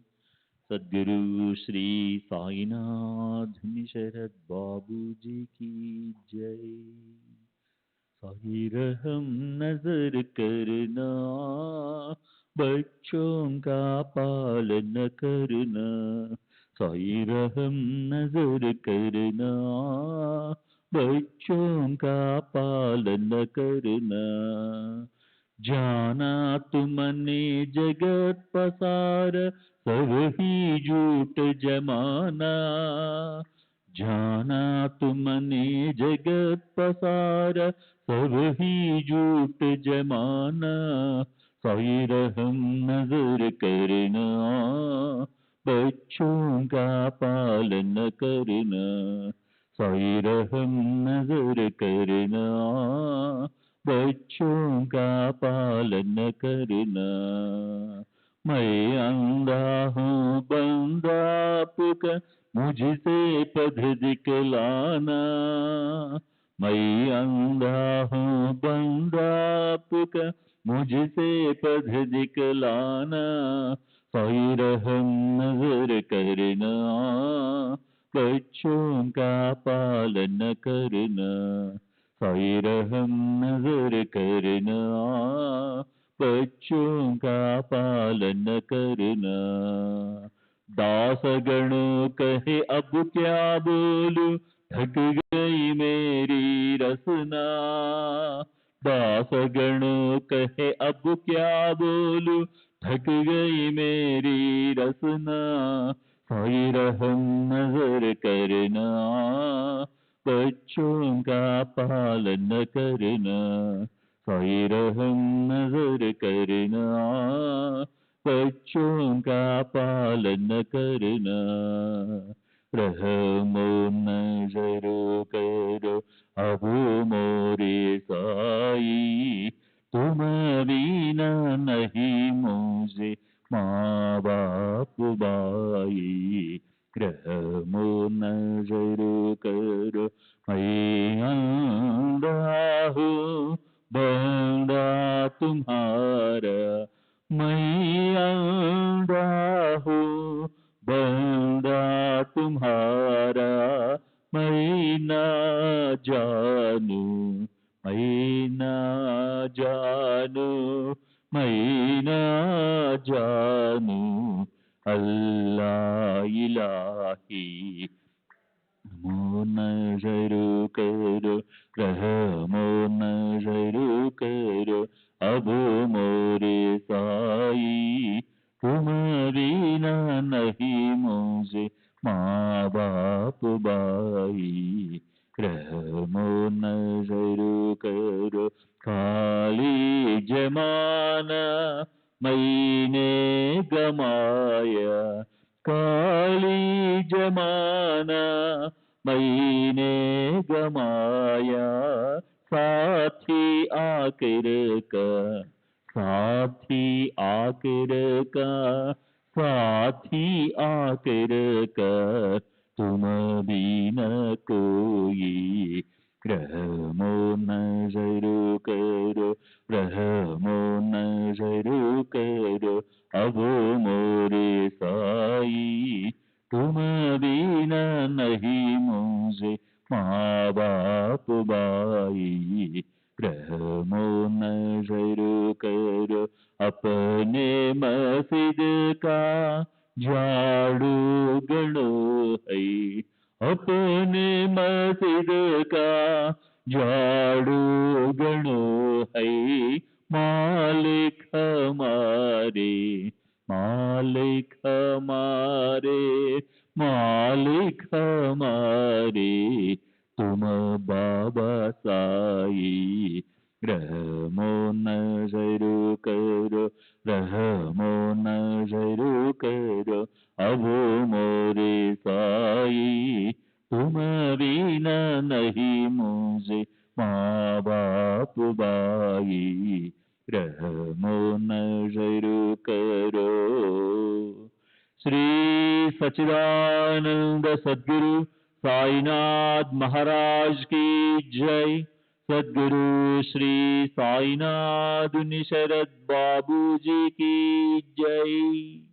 S4: सद्गुरु श्री साईनाथ शरद बाबू जी की जय। साई रहम नजर करना, बच्चों का पालन करना। साई रहम नजर करना, बच्चों का पालन करना। जाना तुमने जगत पसार, सब ही झूठ जमाना। जाना तुमने जगत पसार, सब ही झूठ जमाना। साई रहम नजर करना, बच्चों का पालन करना। साई रहम नजर करना, बच्चों का पालन करना। मैं अंधा हूँ बंदा आपका, मुझसे पद दिखलाना। मैं अंधा हूँ बंदा आपका, मुझसे पद दिखलाना। साई रहम नजर करना, बच्चों का पालन करना, साई रहम नजर करना, बच्चों का पालन करना। दासगण कहे अब क्या बोलूं, थक गई मेरी रसना। दासगण कहे अब क्या बोलूं, थक गई मेरी रसना। साई रहम नजर करना, बच्चों का पालन करना, साई रहम नजर करना, बच्चों का पालन करना। रहमो नजर करो अब मोरे साई, तुम बिना नहीं मुझे माँ बाप भाई। रहमो नजर करो मैं अंधा हूँ बंदा तुम्हारा, मैं अंधा हूँ बंदा तुम्हारा। मैं ना जानू, मैं ना जानू, मैं ना जानू अल्लाह इलाही। रहमो नजर करो, रहमो नजर करो अब मोरे साई, तुम बिना नहीं मुझे माँ बाप भाई। रहमो नजर करो खाली जमाना मैंने गमाया, काली जमाना मैंने गमाया। साथी आखिर का, साथी आखिर का, साथी आखिर का तुम भी न कोई। रहमो नजर करो, रहमो नजर करो अब मोरे साई, तुम बिना नहीं मुझे माँ बाप भाई। रहमो नजर करो अपने मस्जिद का झाड़ू गणो है, अपने मस्जिद का झाड़ू गणो है। मालिक हमारे, मालिक हमारे, मालिक हमारे तुम बाबा साई। रहमो नजर करो, रहमो नजर करो अब मोरे साई, तुम बिना नहीं मुझे माँ बाप भाई। रहमो नजर करो। श्री सच्चिदानंद सद्गुरु साईनाथ महाराज की जय। सद्गुरु श्री साईनाथ निशरद बाबू जी की जय।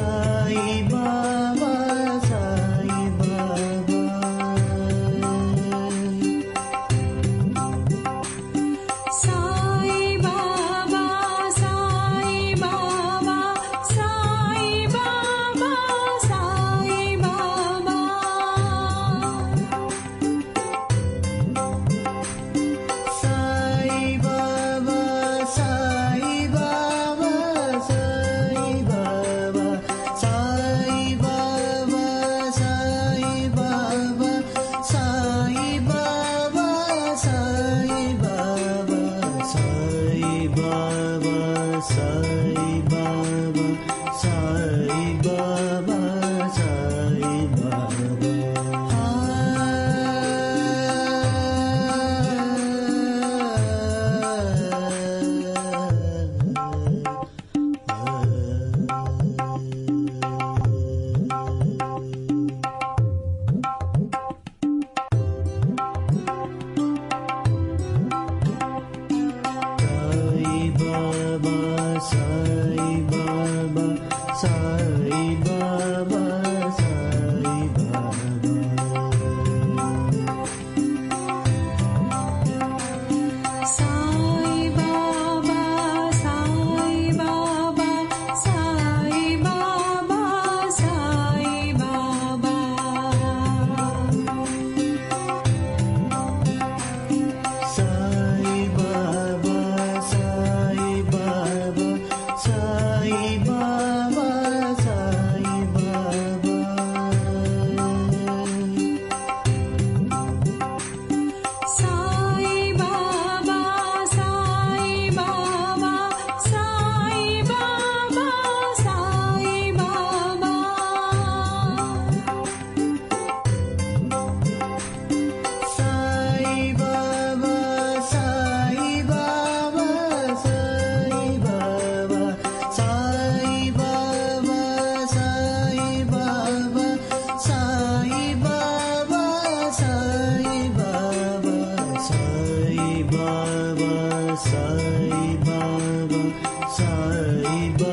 S9: సాయి బాబా